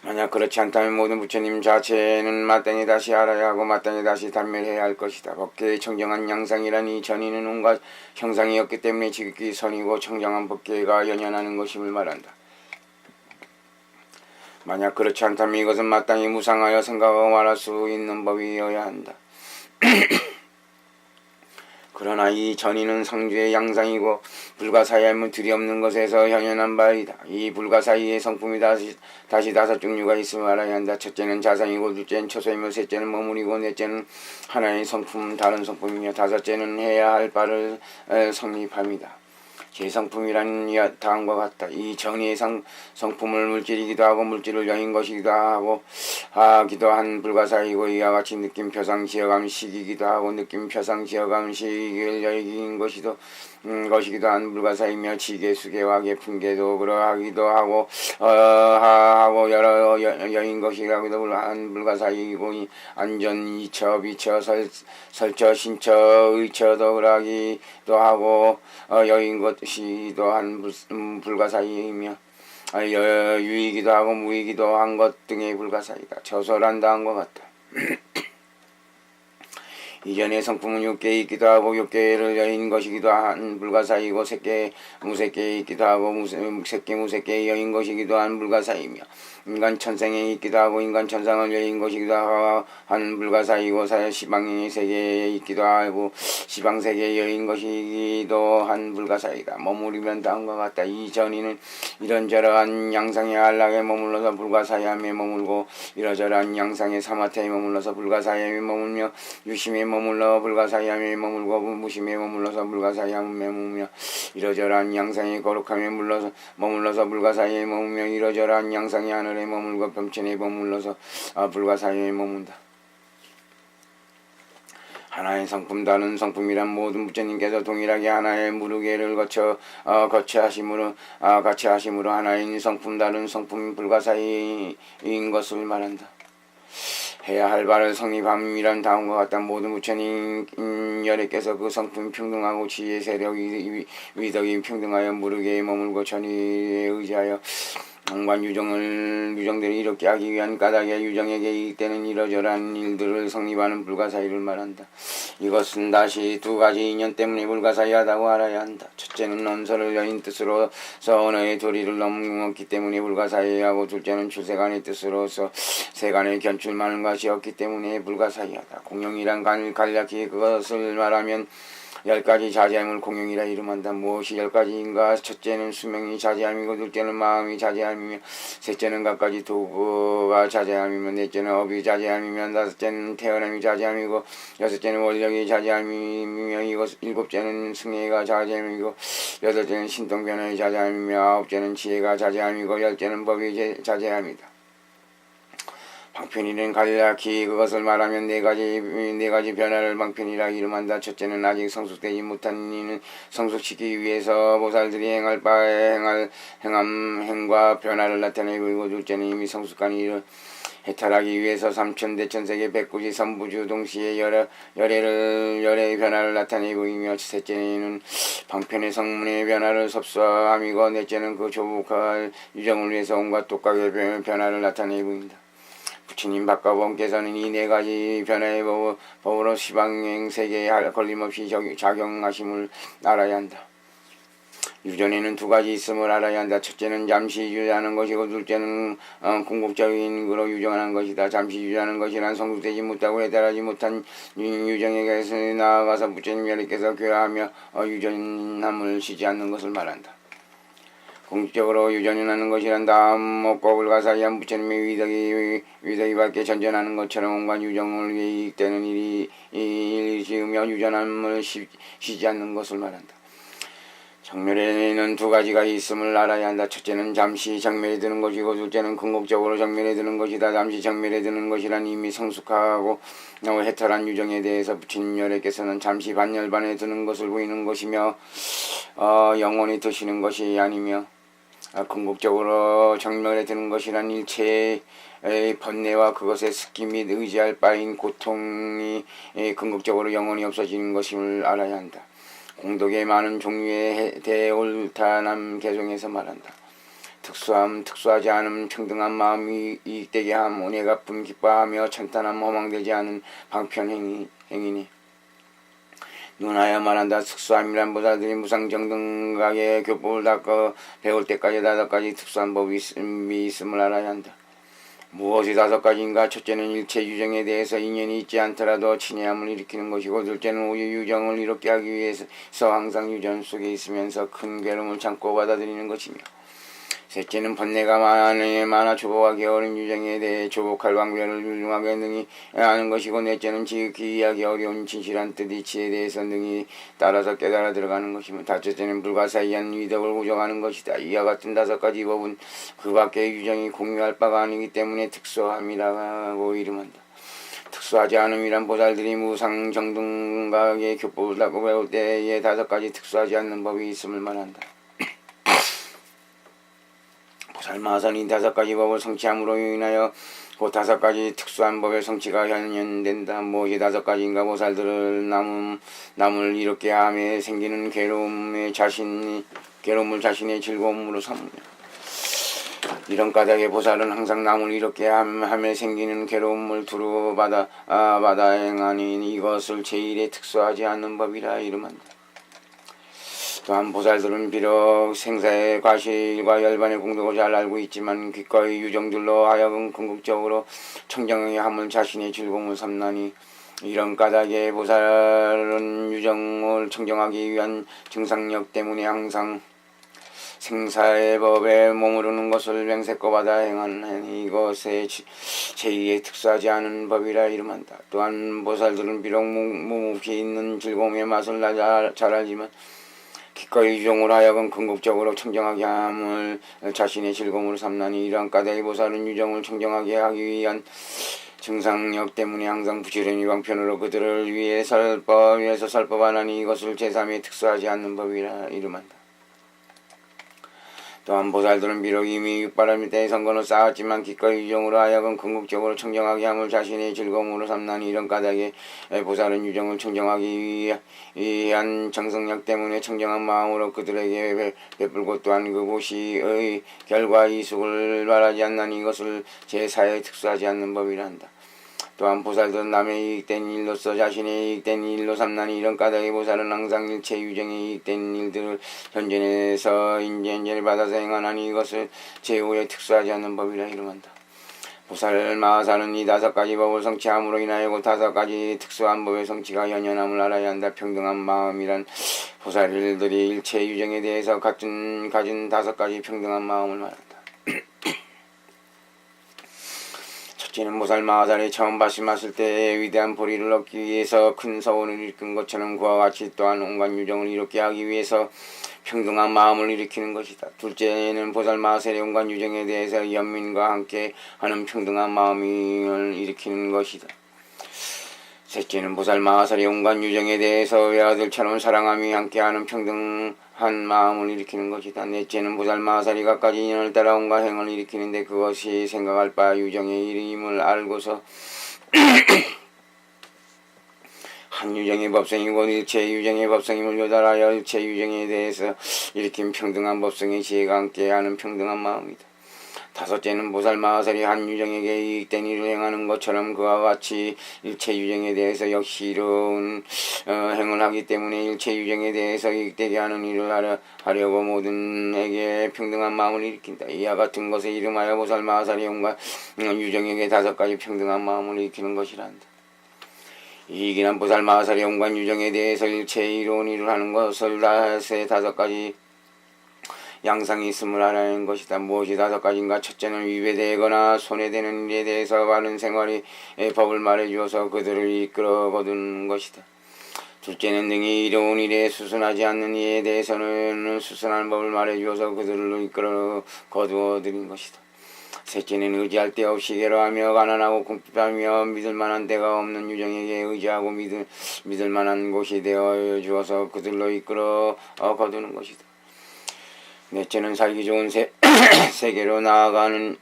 만약 그렇지 않다면 모든 부처님 자체는 마땅히 다시 알아야 하고 마땅히 다시 단멸해야 할 것이다. 법계의 청정한 양상이란 이 전의는 온갖 형상이었기 때문에 지극히 선이고 청정한 법계가 연연하는 것임을 말한다. 만약 그렇지 않다면 이것은 마땅히 무상하여 생각하고 말할 수 있는 법이어야 한다. 그러나 이 전의는 상주의 양상이고 불가사의함은 두려없는 것에서 현현한 바이다. 이 불가사의의 성품이 다시 5 종류가 있음을 알아야 한다. 첫째는 자상이고 둘째는 처소이며 셋째는 머무리고 넷째는 하나의 성품 다른 성품이며 다섯째는 해야 할 바를 성립함이다. 제성품이란 다음과 같다. 이 전의의 성품을 물질이기도 하고 물질을 여인 것이기도 하기도 한 불가사이고 이와 같이 느낌 표상 지어감식이기도 하고 느낌 표상 지어감식을 여인 것이기도 한 불가사이며 지계 수계화계 풍계도 그러하기도 하고 여러 여인 것이라기도 한 불가사이고 안전 이처 비처 설처 신처 의처도 그러하기도 하고 여인 것이기도 한 불가사이이며 유이기도 하고 무이기도 한 것 등의 불가사이다. 저설한 다음과 같다. 이전의 성품은 6개 있기도 하고 6개를 여인 것이기도 한 불가사이고 무색계 있기도 하고 무색계 여인 것이기도 한 불가사이며 인간 천생에 있기도 하고 인간 천상을 여인 것이기도 한 불가사이고 시방의 세계에 있기도 하고 시방세계의 여인 것이기도 한 불가사이다. 머무르면 다음과 같다. 이 전의는 이런저러한 양상의 안락에 머물러서 불가사이함에 머물고 이러저러한 양상의 사마태에 머물러서 불가사이함에 머물며 유심에 머물러 불가사이함에 머물고 무심에 머물러서 불가사이함에 머물며 이러저러한 양상의 거룩함에 머물러서 불가사이에 머물며 이러저러한 양상의 하늘에 머물고 병천에 머물러서 불가사이에 머문다. 하나의 성품 다른 성품이란 모든 부처님께서 동일하게 하나의 무르계를 같이 하심으로 하나인 성품 다른 성품 불가사이인 것을 말한다. 해야 할 바를 성립함이란 다음과 같다. 모든 부처님 열애께서 그 성품 평등하고 지혜 세력 위덕이 평등하여 무르게에 머물고 전의에 의지하여 on관 유정들이 이렇게 하기 위한 까닭에 유정에게 이때는 이러저러한 일들을 성립하는 불가사의를 말한다. 이것은 다시 두 가지 인연 때문에 불가사의하다고 알아야 한다. 첫째는 언서를 여인 뜻으로서 언어의 도리를 넘었기 때문에 불가사의하고, 둘째는 출세간의 뜻으로서 세간의 견출만한 것이 없기 때문에 불가사의하다. 공용이란 간략히 그것을 말하면 10가지 자제함을 공용이라 이름한다. 무엇이 10가지인가? 첫째는 수명이 자제함이고, 둘째는 마음이 자제함이며, 셋째는 갖가지 도구가 자제함이며, 넷째는 업이 자제함이며, 다섯째는 태어남이 자제함이고, 여섯째는 원력이 자제함이며, 일곱째는 승예가 자제함이고, 여덟째는 신통변화의 자제함이며, 아홉째는 지혜가 자제함이고, 열째는 법이 자제함이다. 방편이는 간략히 그것을 말하면 네 가지 변화를 방편이라 이름한다. 첫째는 아직 성숙되지 못한 이는 성숙시키기 위해서 보살들이 행할 바에 행과 변화를 나타내고, 둘째는 이미 성숙한 이를 해탈하기 위해서 삼천대천세계 백구지 삼부주 동시에 열의 변화를 나타내고 이며, 셋째는 방편의 성문의 변화를 섭수함이고, 넷째는 그 조복할 유정을 위해서 온갖 독각의 변화를 나타내고 있다. 부처님 박가봉께서는 이 네 가지 변화의 법으로 시방행 세계에 걸림없이 작용하심을 알아야 한다. 유전에는 두 가지 있음을 알아야 한다. 첫째는 잠시 유지하는 것이고, 둘째는 궁극적인 그로 유정하는 것이다. 잠시 유지하는 것이란 성숙되지 못하고 해달하지 못한 유정에게서 나아가서 부처님 여러께서 교화하며 유전함을 쉬지 않는 것을 말한다. 공식적으로 유전하는 것이란 다음 불가사의한 부처님의 위덕이 밖에 전전하는 것처럼 온갖 유정을 이익되는 일이 지으며 유전함을 쉬지 않는 것을 말한다. 정멸에는 두 가지가 있음을 알아야 한다. 첫째는 잠시 정멸에 드는 것이고, 둘째는 궁극적으로 정멸에 드는 것이다. 잠시 정멸에 드는 것이란 이미 성숙하고 해탈한 유정에 대해서 부처님 여러께서는 잠시 반열반에 드는 것을 보이는 것이며, 영원히 드시는 것이 아니며, 궁극적으로 정멸에 드는 것이란 일체의 번뇌와 그것의 습기 및 의지할 바인 고통이 궁극적으로 영원히 없어지는 것임을 알아야 한다. 공덕의 많은 종류의 대올타남 개성에서 말한다. 특수함, 특수하지 않음, 평등한 마음이 이익되게 함, 오내 갚음, 기뻐하며 천탄함, 허망되지 않은 방편 행위니. 눈하여 말한다. 특수함이란 보살들이 무상정등각의 교법을 닦아 배울 때까지 5가지 특수한 법이 있음을 알아야 한다. 무엇이 5가지인가? 첫째는 일체 유정에 대해서 인연이 있지 않더라도 친애함을 일으키는 것이고, 둘째는 오유 유정을 이롭게 하기 위해서 항상 유전 속에 있으면서 큰 괴로움을 참고 받아들이는 것이며, 셋째는 번뇌가 많아 조복하기 어려운 유정에 대해 조복할 방법을 훌륭하게 능히 아는 것이고, 넷째는 지극히 이해하기 어려운 진실한 뜻 이치에 대해서 능히 따라서 깨달아 들어가는 것이며, 다섯째는 불가사의한 위덕을 부정하는 것이다. 이와 같은 5가지 법은 그 밖의 유정이 공유할 바가 아니기 때문에 특수함이라고 이름한다. 특수하지 않음이란 보살들이 무상정등각의 교법을 닦고 배울 때에 5가지 특수하지 않는 법이 있음을 말한다. 보살마선이 5가지 법을 성취함으로 인하여 그 5가지 특수한 법의 성취가 현현된다. 무엇이 5가지인가? 보살들을 남을 이롭게 함에 생기는 괴로움을 자신의 즐거움으로 삼으며, 이런 까닭에 보살은 항상 남을 이롭게 함에 생기는 괴로움을 두루 받아 행하니 이것을 제1의 특수하지 않는 법이라 이름한다. 또한 보살들은 비록 생사의 과실과 열반의 공덕을 잘 알고 있지만 기꺼이 유정들로 하여금 궁극적으로 청정의 함을 자신의 즐거움을 삼나니, 이런 까닭에 보살은 유정을 청정하기 위한 증상력 때문에 항상 생사의 법에 머무르는 것을 맹세코 받아 행하는 이것에 제2의 특수하지 않은 법이라 이름한다. 또한 보살들은 비록 묵묵히 있는 즐거움의 맛을 잘 알지만 기꺼이 유정으로 하여금 궁극적으로 청정하게 함을 자신의 즐거움으로 삼나니, 이러한 까닭의 보살은 유정을 청정하게 하기 위한 증상력 때문에 항상 부지런히 방편으로 그들을 위해서 설법하나니 이것을 제3의 특수하지 않는 법이라 이름한다. 또한 보살들은 비록 이미 육바람 밑에 선건을 쌓았지만 기꺼이 유정으로 하여금 궁극적으로 청정하게 함을 자신의 즐거움으로 삼나니 이런 까닭에 보살은 유정을 청정하기 위한 정성력 때문에 청정한 마음으로 그들에게 베풀고 또한 그곳이의 결과 이숙을 바라지 않나니 이것을 제4에 특수하지 않는 법이란다. 또한 보살들은 남의 이익된 일로서 자신의 이익된 일로 삼나니 이런 까닭에 보살은 항상 일체 유정의 이익된 일들을 현전에서 인전제를 받아서 행하나니 이것을 제5에 특수하지 않는 법이라 이름한다. 보살 마하사는 이 5가지 법을 성취함으로 인하여 그 5가지 특수한 법의 성취가 현현함을 알아야 한다. 평등한 마음이란 보살들이 일체 유정에 대해서 가진 5가지 평등한 마음을 말한다. 첫째는 보살 마하살이 처음 발심했을 때 위대한 보리를 얻기 위해서 큰 서원을 일으킨 것처럼 그와 같이 또한 온갖 유정을 이롭게 하기 위해서 평등한 마음을 일으키는 것이다. 둘째는 보살 마하살의 온갖 유정에 대해서 연민과 함께 하는 평등한 마음을 일으키는 것이다. 셋째는 보살 마하살의 온갖 유정에 대해서 외아들처럼 사랑함이 함께하는 평등한 마음을 일으키는 것이다. 넷째는 보살 마하살이 갖가지 인연을 따라 온갖 행을 일으키는데 그것이 생각할 바 유정의 일임을 알고서 한 유정의 법성이고 일체 유정의 법성임을 요달하여 일체 유정에 대해서 일으킨 평등한 법성의 지혜가 함께하는 평등한 마음이다. 다섯째는 보살 마하살이 한 유정에게 이익된 일을 행하는 것처럼 그와 같이 일체 유정에 대해서 역시 이로운 행을 하기 때문에 일체 유정에 대해서 이익되게 하는 일을 하려고 모든에게 평등한 마음을 일으킨다. 이와 같은 것에 이름하여 보살 마하살이 온갖 유정에게 5가지 평등한 마음을 일으키는 것이란다. 이익이란 보살 마하살이 온갖 유정에 대해서 일체 이로운 일을 하는 것을 5가지 양상이 있음을 알아내는 것이다. 무엇이 5가지인가? 첫째는 위배되거나 손해되는 일에 대해서 바른 생활의 법을 말해주어서 그들을 이끌어 거두는 것이다. 둘째는 능히 이로운 일에 수순하지 않는 일에 대해서는 수순한 법을 말해주어서 그들을 이끌어 거두어들인 것이다. 셋째는 의지할 데 없이 괴로워하며 가난하고 궁핍하며 믿을만한 데가 없는 유정에게 의지하고 믿을만한 곳이 되어 주어서 그들로 이끌어 거두는 것이다. 넷째는 살기 좋은 세계로 나아가는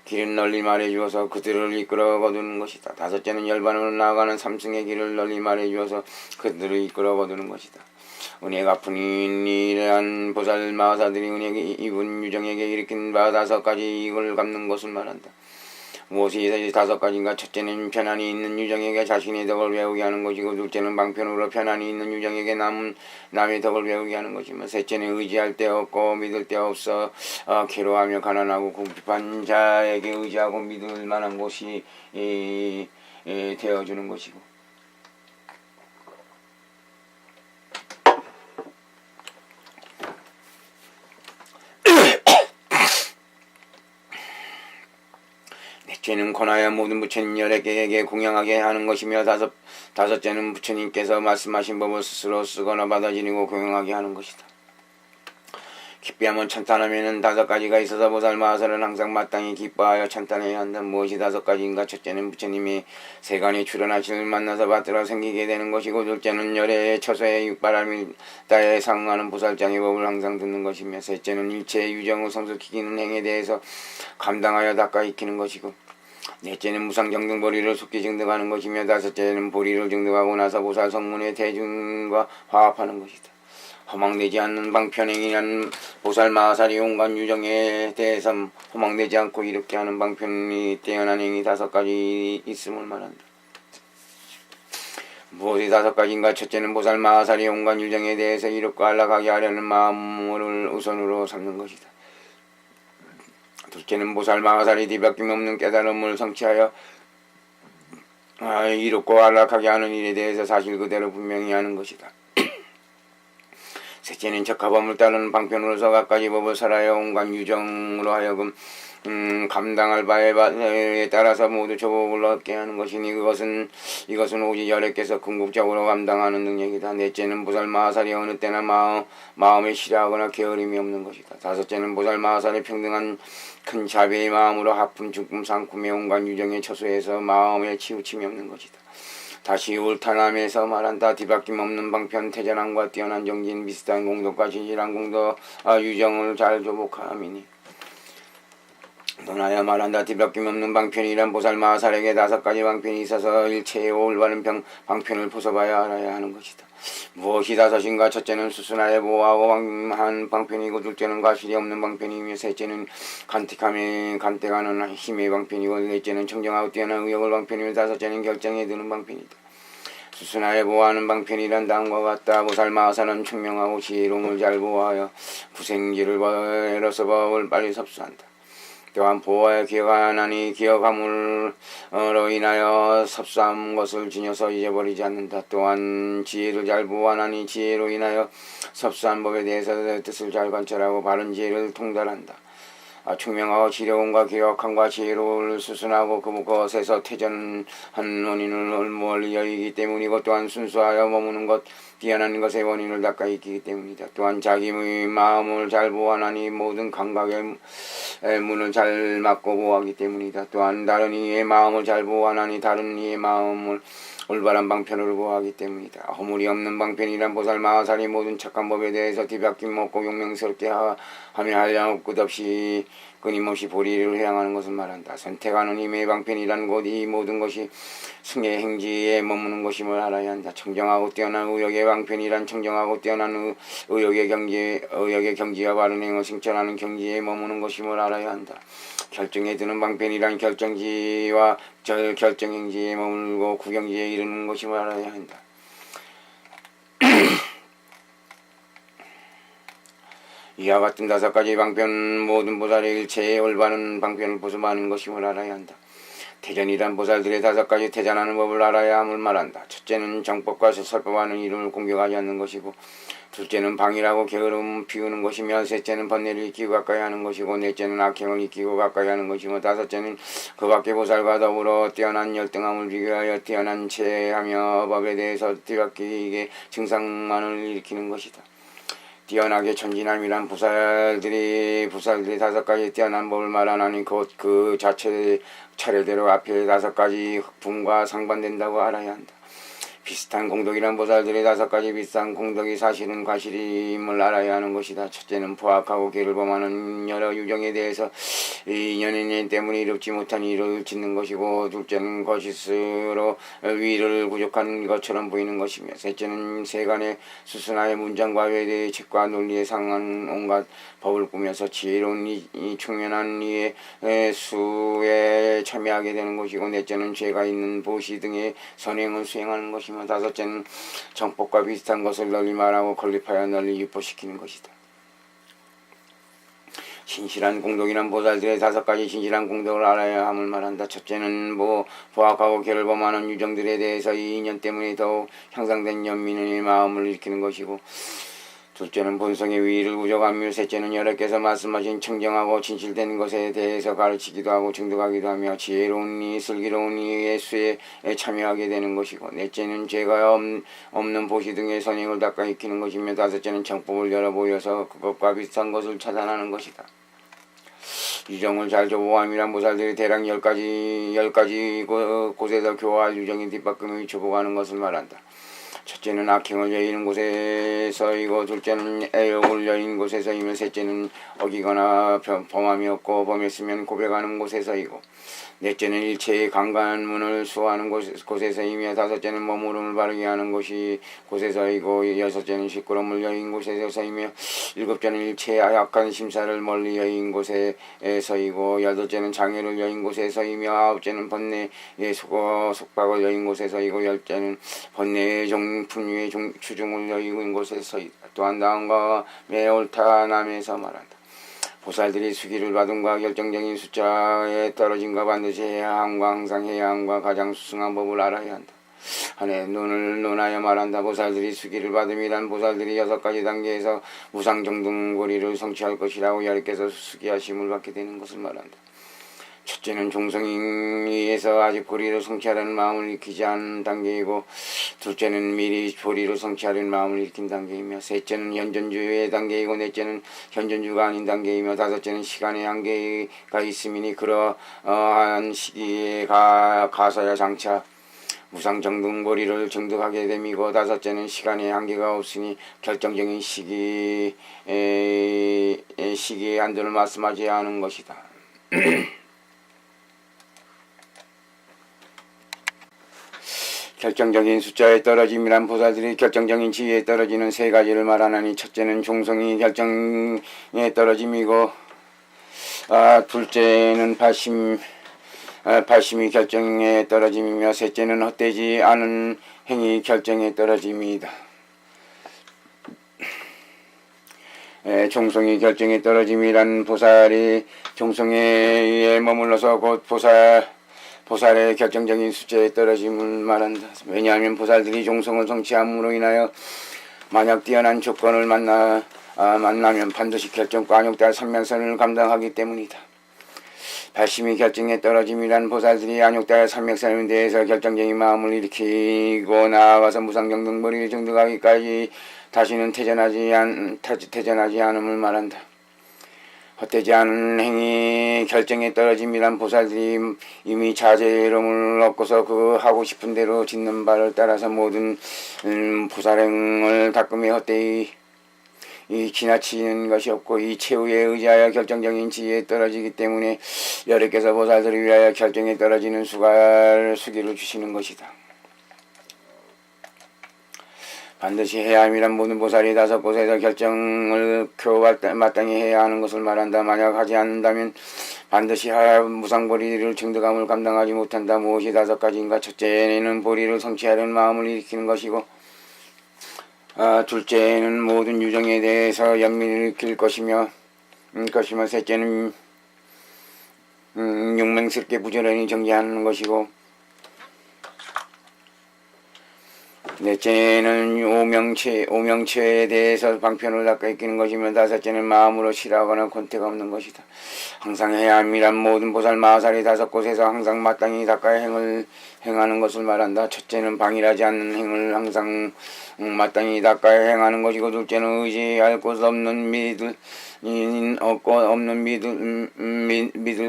길을 널리 말해주어서 그들을 이끌어 거두는 것이다. 다섯째는 열반으로 나아가는 삼승의 길을 널리 말해주어서 그들을 이끌어 거두는 것이다. 은혜 갚은 이러한 보살 마하사들이 은혜 입은 유정에게 일으킨 바 5가지 이익을 갚는 것을 말한다. 무엇이 5가지인가? 첫째는 편안히 있는 유정에게 자신의 덕을 배우게 하는 것이고, 둘째는 방편으로 편안히 있는 유정에게 남의 덕을 배우게 하는 것이며, 셋째는 의지할 데 없고 믿을 데 없어 괴로워하며 가난하고 궁핍한 자에게 의지하고 믿을 만한 곳이 되어주는 것이고, 넷째는 권하여 모든 부처님 11개에게 공양하게 하는 것이며, 다섯째는 부처님께서 말씀하신 법을 스스로 쓰거나 받아들이고 공양하게 하는 것이다. 기뻐하면 찬탄하면은 5가지가 있어서 보살 마하살은 항상 마땅히 기뻐하여 찬탄해야 한다. 무엇이 5가지인가? 첫째는 부처님이 세간에 출현하시를 만나서 받들어 생기게 되는 것이고, 둘째는 열애의 처소의 육바람이 따에 상응하는 보살장의 법을 항상 듣는 것이며, 셋째는 일체의 유정을 성숙시키는 행에 대해서 감당하여 닦아 익히는 것이고, 넷째는 무상정등보리를 속히 증득하는 것이며, 다섯째는 보리를 증득하고 나서 보살 성문의 대중과 화합하는 것이다. 허망되지 않는 방편행이라는 보살 마하살이 온갖 유정에 대해서 허망되지 않고 이렇게 하는 방편이 뛰어난 행이 5가지 있음을 말한다. 무엇이 5가지인가? 첫째는 보살 마하살이 온갖 유정에 대해서 이롭고 안락하게 하려는 마음을 우선으로 삼는 것이다. 둘째는 보살 마하살이 뒤바뀜없는 깨달음을 성취하여 이롭고 안락하게 하는 일에 대해서 사실 그대로 분명히 하는 것이다. 셋째는 적합함을 따르는 방편으로서 갖가지 법을 살아야 온갖 유정으로 하여금 감당할 바에 따라서 모두 조법을 얻게 하는 것이니 이것은 오직 열애께서 궁극적으로 감당하는 능력이다. 넷째는 보살 마하살이 어느 때나 마음에 싫어하거나 게으름이 없는 것이다. 다섯째는 보살 마하살이 평등한 큰 자비의 마음으로 하품, 중품, 상품의 온갖 유정에 처소해서 마음에 치우침이 없는 것이다. 다시 울타남에서 말한다. 뒤바뀜 없는 방편 태전함과 뛰어난 정진 비슷한 공덕과 진실한 공덕 유정을 잘 조복함이니 너나야 말한다. 뒤바뀜 없는 방편이란 보살마살에게 5가지 방편이 있어서 일체의 올바른 방편을 부숴봐야 알아야 하는 것이다. 무엇이 5인가? 첫째는 수순하에 보호하고 한 방편이고, 둘째는 과실이 없는 방편이며, 셋째는 간택하는 힘의 방편이고, 넷째는 청정하고 뛰어난 의욕을 방편이며, 다섯째는 결정에 드는 방편이다. 수순하에 보호하는 방편이란 다음과 같다. 보살마살은 총명하고 지혜로움을 잘 보호하여 부생지를 벌어서 법을 빨리 섭수한다. 또한 보호하여 기억하나니 기억함으로 인하여 섭수한 것을 지녀서 잊어버리지 않는다. 또한 지혜를 잘 보호하나니 지혜로 인하여 섭수한 법에 대해서 뜻을 잘 관찰하고 바른 지혜를 통달한다. 총명하고 지혜로움과 기억함과 지혜로움을 수순하고 그것에서 퇴전한 원인을 멀리 여기기 때문이고, 또한 순수하여 머무는 것 뛰어난 것의 원인을 닦아 익히기 때문이다. 또한 자기의 마음을 잘 보호하나니 모든 감각의 문을 잘 막고 보호하기 때문이다. 또한 다른 이의 마음을 잘 보호하나니 다른 이의 마음을 올바른 방편으로 보호하기 때문이다. 허물이 없는 방편이란 보살마살이 모든 착한 법에 대해서 뒤바뀜 없고 용맹스럽게 하며 한량 끝없이 끊임없이 보리를 향하는 것을 말한다. 선택하는 힘의 방편이란 곧 이 모든 것이 승의 행지에 머무는 것임을 알아야 한다. 청정하고 뛰어난 의욕의 방편이란 청정하고 뛰어난 의욕의 경지와 바른 행을 승천하는 경지에 머무는 것임을 알아야 한다. 결정에 드는 방편이란 결정지와 결정행지에 머물고 구경지에 이르는 것임을 알아야 한다. 이와 같은 5가지 방편 모든 보살의 일체의 올바른 방편을 보수하는 것임을 알아야 한다. 태전이란 보살들의 5가지 태전하는 법을 알아야 함을 말한다. 첫째는 정법과 설법하는 이름을 공격하지 않는 것이고, 둘째는 방이라고 게으름 피우는 것이며, 셋째는 번뇌를 익히고 가까이 하는 것이고, 넷째는 악행을 익히고 가까이 하는 것이며, 다섯째는 그 밖의 보살과 더불어 뛰어난 열등함을 비교하여 뛰어난 체하며 법에 대해서 뒤바뀌게 증상만을 일으키는 것이다. 뛰어나게 전진함이란 보살들이 5가지 뛰어난 법을 말하나니 곧 그 자체 차례대로 앞에 5가지 흑풍과 상반된다고 알아야 한다. 비슷한 공덕이란 보살들의 5가지 비슷한 공덕이 사실은 과실임을 알아야 하는 것이다. 첫째는 포악하고 개를 범하는 여러 유정에 대해서 인연인 때문에 이롭지 못한 일을 짓는 것이고, 둘째는 거짓으로 위를 부족한 것처럼 보이는 것이며, 셋째는 세간의 수순하의 문장과 외대의 책과 논리에 상한 온갖 법을 꾸며서 지혜로운 이 충면한 이의 수에 참여하게 되는 것이고, 넷째는 죄가 있는 보시 등의 선행을 수행하는 것이며, 다섯째는 정법과 비슷한 것을 널리 말하고 건립하여 널리 유포시키는 것이다. 신실한 공덕이란 보살들의 5가지 신실한 공덕을 알아야 함을 말한다. 첫째는 포악하고 개를 범하는 유정들에 대해서 이 인연 때문에 더욱 향상된 연민의 마음을 일으키는 것이고, 둘째는 본성의 위를 부족하며, 셋째는 여러께서 말씀하신 청정하고 진실된 것에 대해서 가르치기도 하고 증득하기도 하며 지혜로운 이 슬기로운 이의 수에 참여하게 되는 것이고, 넷째는 죄가 없는 보시 등의 선행을 닦아 익히는 것이며, 다섯째는 정법을 열어 보여서 그것과 비슷한 것을 차단하는 것이다. 유정을 잘 조보함이란 보살들이 대략 10가지 곳에서 교화할 유정이 뒷바꿈을 조보하는 것을 말한다. 첫째는 악행을 여의는 곳에서이고, 둘째는 애욕을 여의는 곳에서이며, 셋째는 어기거나 범함이 없고 범했으면 고백하는 곳에서이고, 넷째는 일체의 강간문을 수호하는 곳에서이며, 다섯째는 머무름을 바르게 하는 곳에서이고, 여섯째는 시끄러움을 여의는 곳에서이며, 일곱째는 일체의 약한 심사를 멀리 여의는 곳에서이고, 여덟째는 장애를 여의는 곳에서이며, 아홉째는 번뇌의 속박을 여의는 곳에서이고, 열째는 번뇌의 풍류의 추중을 여의는 곳에서이다. 또한 다음과 매올타남에서 말한다. 보살들이 수기를 받음과 결정적인 숫자에 떨어진과 반드시 해야 함과 항상 해야 함과 가장 수승한 법을 알아야 한다. 하네 눈을 논하여 말한다. 보살들이 수기를 받음이란 보살들이 6가지 단계에서 무상정등고리를 성취할 것이라고 여러께서 수기하심을 받게 되는 것을 말한다. 첫째는 종성에서 아직 보리를 성취하려는 마음을 익히지 않은 단계이고, 둘째는 미리 보리를 성취하려는 마음을 익힌 단계이며, 셋째는 현존주의 단계이고, 넷째는 현존주가 아닌 단계이며, 다섯째는 시간의 한계가 있음이니 그러한 시기에 가서야 장차 무상정등보리를 증득하게 됨이고, 다섯째는 시간의 한계가 없으니 결정적인 시기의 한도를 말씀하지 않은 것이다. 결정적인 숫자에 떨어짐이란 보살들이 결정적인 지위에 떨어지는 세 가지를 말하나니, 첫째는 종성이 결정에 떨어짐이고, 둘째는 발심이 결정에 떨어짐이며, 셋째는 헛되지 않은 행위 결정에 떨어짐이다. 종성이 결정에 떨어짐이란 보살이 종성에 머물러서 곧 보살의 결정적인 숫자에 떨어짐을 말한다. 왜냐하면 보살들이 종성을 성취함으로 인하여 만약 뛰어난 조건을 만나면 반드시 결정과 안욕대할 삼명선을 감당하기 때문이다. 발심이 결정에 떨어짐이란 보살들이 안욕대할 삼명선에 대해서 결정적인 마음을 일으키고 나아가서 무상정등보리를 증득하기까지 다시는 퇴전하지 않음을 말한다. 헛되지 않은 행위 결정에 떨어짐이란 보살들이 이미 자제로움을 얻고서 그 하고 싶은 대로 짓는 바를 따라서 모든 보살행을 닦음에 헛되이 지나치는 것이 없고, 이 최후에 의지하여 결정적인 지혜에 떨어지기 때문에 여러께서 보살들을 위하여 결정에 떨어지는 수기를 주시는 것이다. 반드시 해야 함이란 모든 보살이 다섯 곳에서 결정을 마땅히 해야 하는 것을 말한다. 만약 하지 않는다면 반드시 무상보리를 증득함을 감당하지 못한다. 무엇이 다섯 가지인가? 첫째는 보리를 성취하려는 마음을 일으키는 것이고, 둘째는 모든 유정에 대해서 연민을 일으킬 것이며, 셋째는 용맹스럽게 부지런히 정지하는 것이고, 넷째는 오명체에 대해서 방편을 닦아 익히는 것이며, 다섯째는 마음으로 싫어하거나 권태가 없는 것이다. 항상 해야 함이란 모든 보살 마하살이 다섯 곳에서 항상 마땅히 닦아 행하는 것을 말한다. 첫째는 방일하지 않는 행을 항상 마땅히 닦아 행하는 것이고, 둘째는 의지할 곳 없는 믿을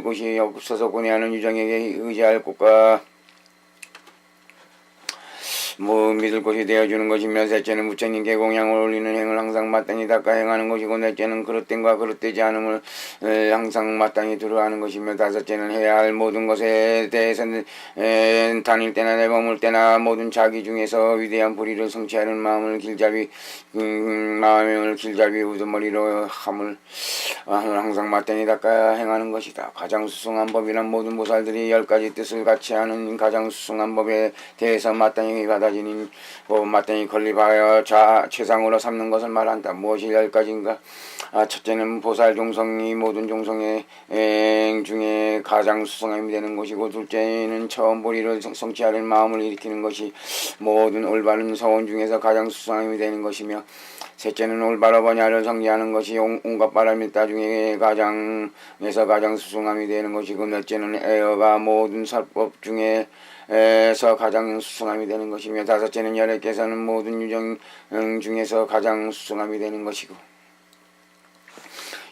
곳이 없어서 고뇌하는 유정에게 의지할 곳과 믿을 곳이 되어주는 것이며, 셋째는 부처님께 공양을 올리는 행을 항상 마땅히 닦아 행하는 것이고, 넷째는 그릇됨과 그릇되지 않음을 항상 마땅히 두려워하는 것이며, 다섯째는 해야 할 모든 것에 대해서는 다닐 때나 내머물 때나 모든 자기 중에서 위대한 보리를 성취하는 마음을 길잡이 우두머리로 함을 항상 마땅히 닦아 행하는 것이다. 가장 수승한 법이란 모든 보살들이 10가지 뜻을 같이 하는 가장 수승한 법에 대해서 마땅히 받아지니 마땅히 건립하여 최상으로 삼는 것을 말한다. 무엇이 10가지인가? 첫째는 보살 종성이 모든 종성의 중에 가장 수승함이 되는 것이고, 둘째는 처음 보리를 성취하려는 마음을 일으키는 것이 모든 올바른 서원 중에서 가장 수승함이 되는 것이며, 셋째는 올바로 번야를 성취하는 것이 온갖 바람일다 중에 가장 수승함이 되는 것이고, 넷째는 애어가 모든 설법 중에서 가장 수승함이 되는 것이며, 다섯째는 열애께서는 모든 유정 중에서 가장 수승함이 되는 것이고,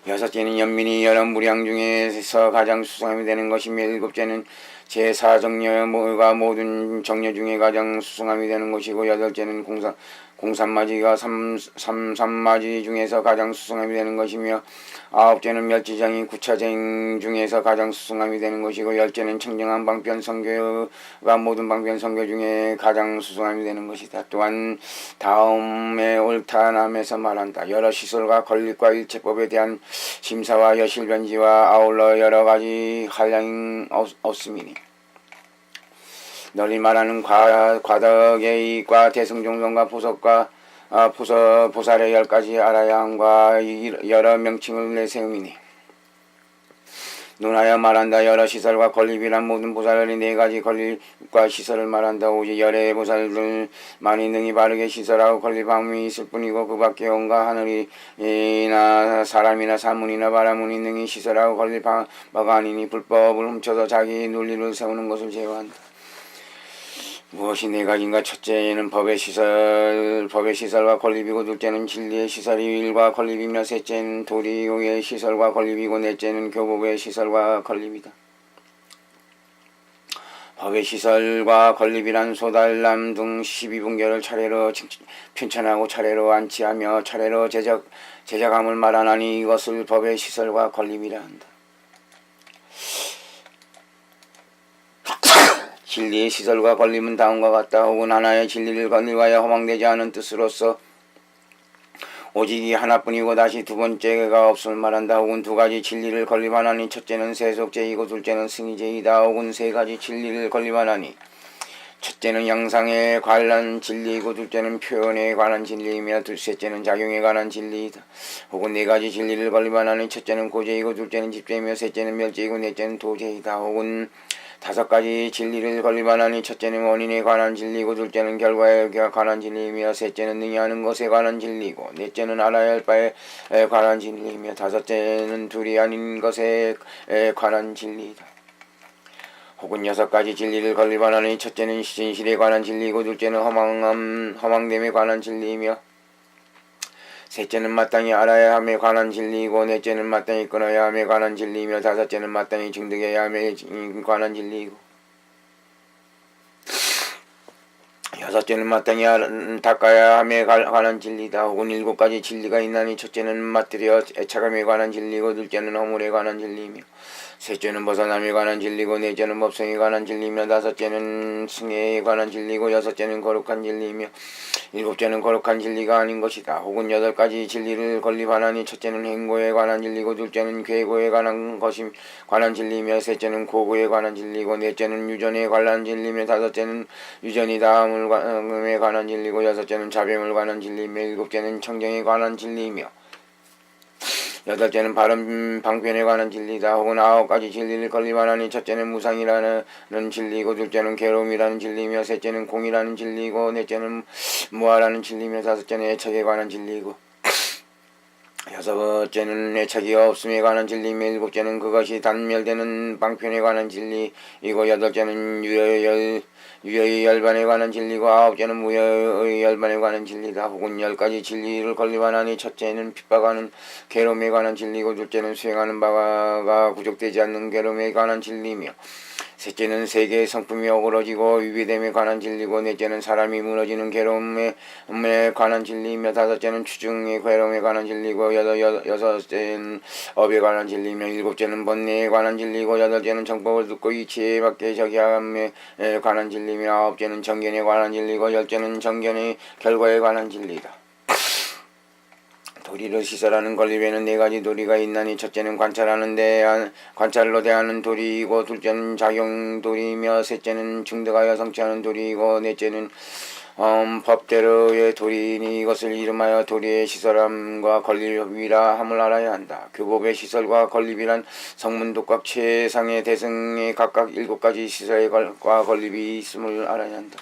여섯째는 연민이 여러 무량 중에서 가장 수승함이 되는 것이며, 일곱째는 제4정녀가 모든 정녀 중에 가장 수승함이 되는 것이고, 여덟째는 공산마지가 삼마지 중에서 가장 수승함이 되는 것이며, 아홉째는 멸지장이 구차쟁 중에서 가장 수승함이 되는 것이고, 열째는 청정한 방편성교가 모든 방편성교 중에 가장 수승함이 되는 것이다. 또한 다음에 옳다남에서 말한다. 여러 시설과 건립과 일체법에 대한 심사와 여실변지와 아울러 여러가지 한량이 없음이니, 널리 말하는 과덕의 이익과 대승종성과 보석과 보살의 10가지 알아야 함과 여러 명칭을 내세움이니, 논하여 말한다. 여러 시설과 건립이란 모든 보살의 4가지 건립과 시설을 말한다. 오직 열의 보살들만이 능히 바르게 시설하고 건립함이 있을 뿐이고, 그 밖에 온갖 하늘이나 사람이나 사문이나 바라문이 능히 시설하고 건립한 바가 아니니, 불법을 훔쳐서 자기 논리를 세우는 것을 제어한다. 무엇이 4가지인가? 첫째는 법의 시설과 건립이고, 둘째는 진리의 시설이 일과 건립이며, 셋째는 도리의 시설과 건립이고, 넷째는 교법의 시설과 건립이다. 법의 시설과 건립이란 소달람 등 12분결을 차례로 편찬하고 차례로 안치하며 차례로 제작함을 말하나니 이것을 법의 시설과 건립이라 한다. 진리의 시설과 건립은 다음과 같다. 혹은 하나의 진리를 건립하여 허망되지 않은 뜻으로서 오직 이 하나뿐이고 다시 두 번째가 없음을 말한다. 혹은 두 가지 진리를 건립하나니 첫째는 세속제이고 둘째는 승리제이다. 혹은 세 가지 진리를 건립하나니 첫째는 양상에 관한 진리이고 둘째는 표현에 관한 진리이며 셋째는 작용에 관한 진리이다. 혹은 네 가지 진리를 건립하나니 첫째는 고제이고 둘째는 집제이며 셋째는 멸제이고 넷째는 도제이다. 혹은 다섯 가지 진리를 건립하나니 첫째는 원인에 관한 진리이고 둘째는 결과에 관한 진리이며 셋째는 능히 하는 것에 관한 진리이고 넷째는 알아야 할 바에 관한 진리이며 다섯째는 둘이 아닌 것에 관한 진리이다. 혹은 여섯 가지 진리를 건립하나니 첫째는 진실에 관한 진리이고 둘째는 허망됨에 관한 진리이며 셋째는 마땅히 알아야 함에 관한 진리이고 넷째는 마땅히 끊어야 함에 관한 진리이며 다섯째는 마땅히 증득해야 함에 관한 진리이고 여섯째는 마땅히 닦아야 함에 관한 진리다. 혹은 일곱 가지 진리가 있나니 첫째는 맛들여 애착함에 관한 진리고 둘째는 허물에 관한 진리이며 셋째는 벗어남에 관한 진리고 넷째는 법성에 관한 진리이며 다섯째는 승애에 관한 진리고 여섯째는 거룩한 진리이며 일곱째는 거룩한 진리가 아닌 것이다. 혹은 여덟 가지 진리를 건립하나니 첫째는 행고에 관한 진리고 둘째는 괴고에 관한 진리이며 셋째는 고고에 관한 진리고 넷째는 유전에 관한 진리이며 다섯째는 유전이 다음에 관한 진리고 여섯째는 자병을 관한 진리이며 일곱째는 청정에 관한 진리이며 여덟째는 바른 방편에 관한 진리다. 혹은 아홉 가지 진리를 건립하나니 첫째는 무상이라는 진리이고 둘째는 괴로움이라는 진리이며 셋째는 공이라는 진리이고 넷째는 무아라는 진리이며 다섯째는 애착에 관한 진리이고 여섯째는 애착이 없음에 관한 진리이며 일곱째는 그것이 단멸되는 방편에 관한 진리이고 여덟째는 유여의 열반에 관한 진리고 아홉째는 무여의 열반에 관한 진리다. 혹은 열 가지 진리를 건립하나니 첫째는 핍박하는 괴로움에 관한 진리고 둘째는 수행하는 바가 부족되지 않는 괴로움에 관한 진리이며 셋째는 세계의 성품이 어그러지고 위배됨에 관한 진리고 넷째는 사람이 무너지는 괴로움에 관한 진리이며 다섯째는 추중의 괴로움에 관한 진리고 여섯째는 업에 관한 진리이며 일곱째는 번뇌에 관한 진리고 여덟째는 정법을 듣고 이치에 맞게 저기함에 관한 진리이며 아홉째는 정견에 관한 진리고 열째는 정견의 결과에 관한 진리다. 도리를 시설하는 건립에는 네 가지 도리가 있나니 첫째는 관찰로 대하는 도리이고 둘째는 작용 도리이며 셋째는 증득하여 성취하는 도리이고 넷째는 법대로의 도리이니 이것을 이름하여 도리의 시설함과 건립이라 함을 알아야 한다. 교법의 시설과 건립이란 성문독각 최상의 대승에 각각 일곱 가지 시설과 건립이 있음을 알아야 한다.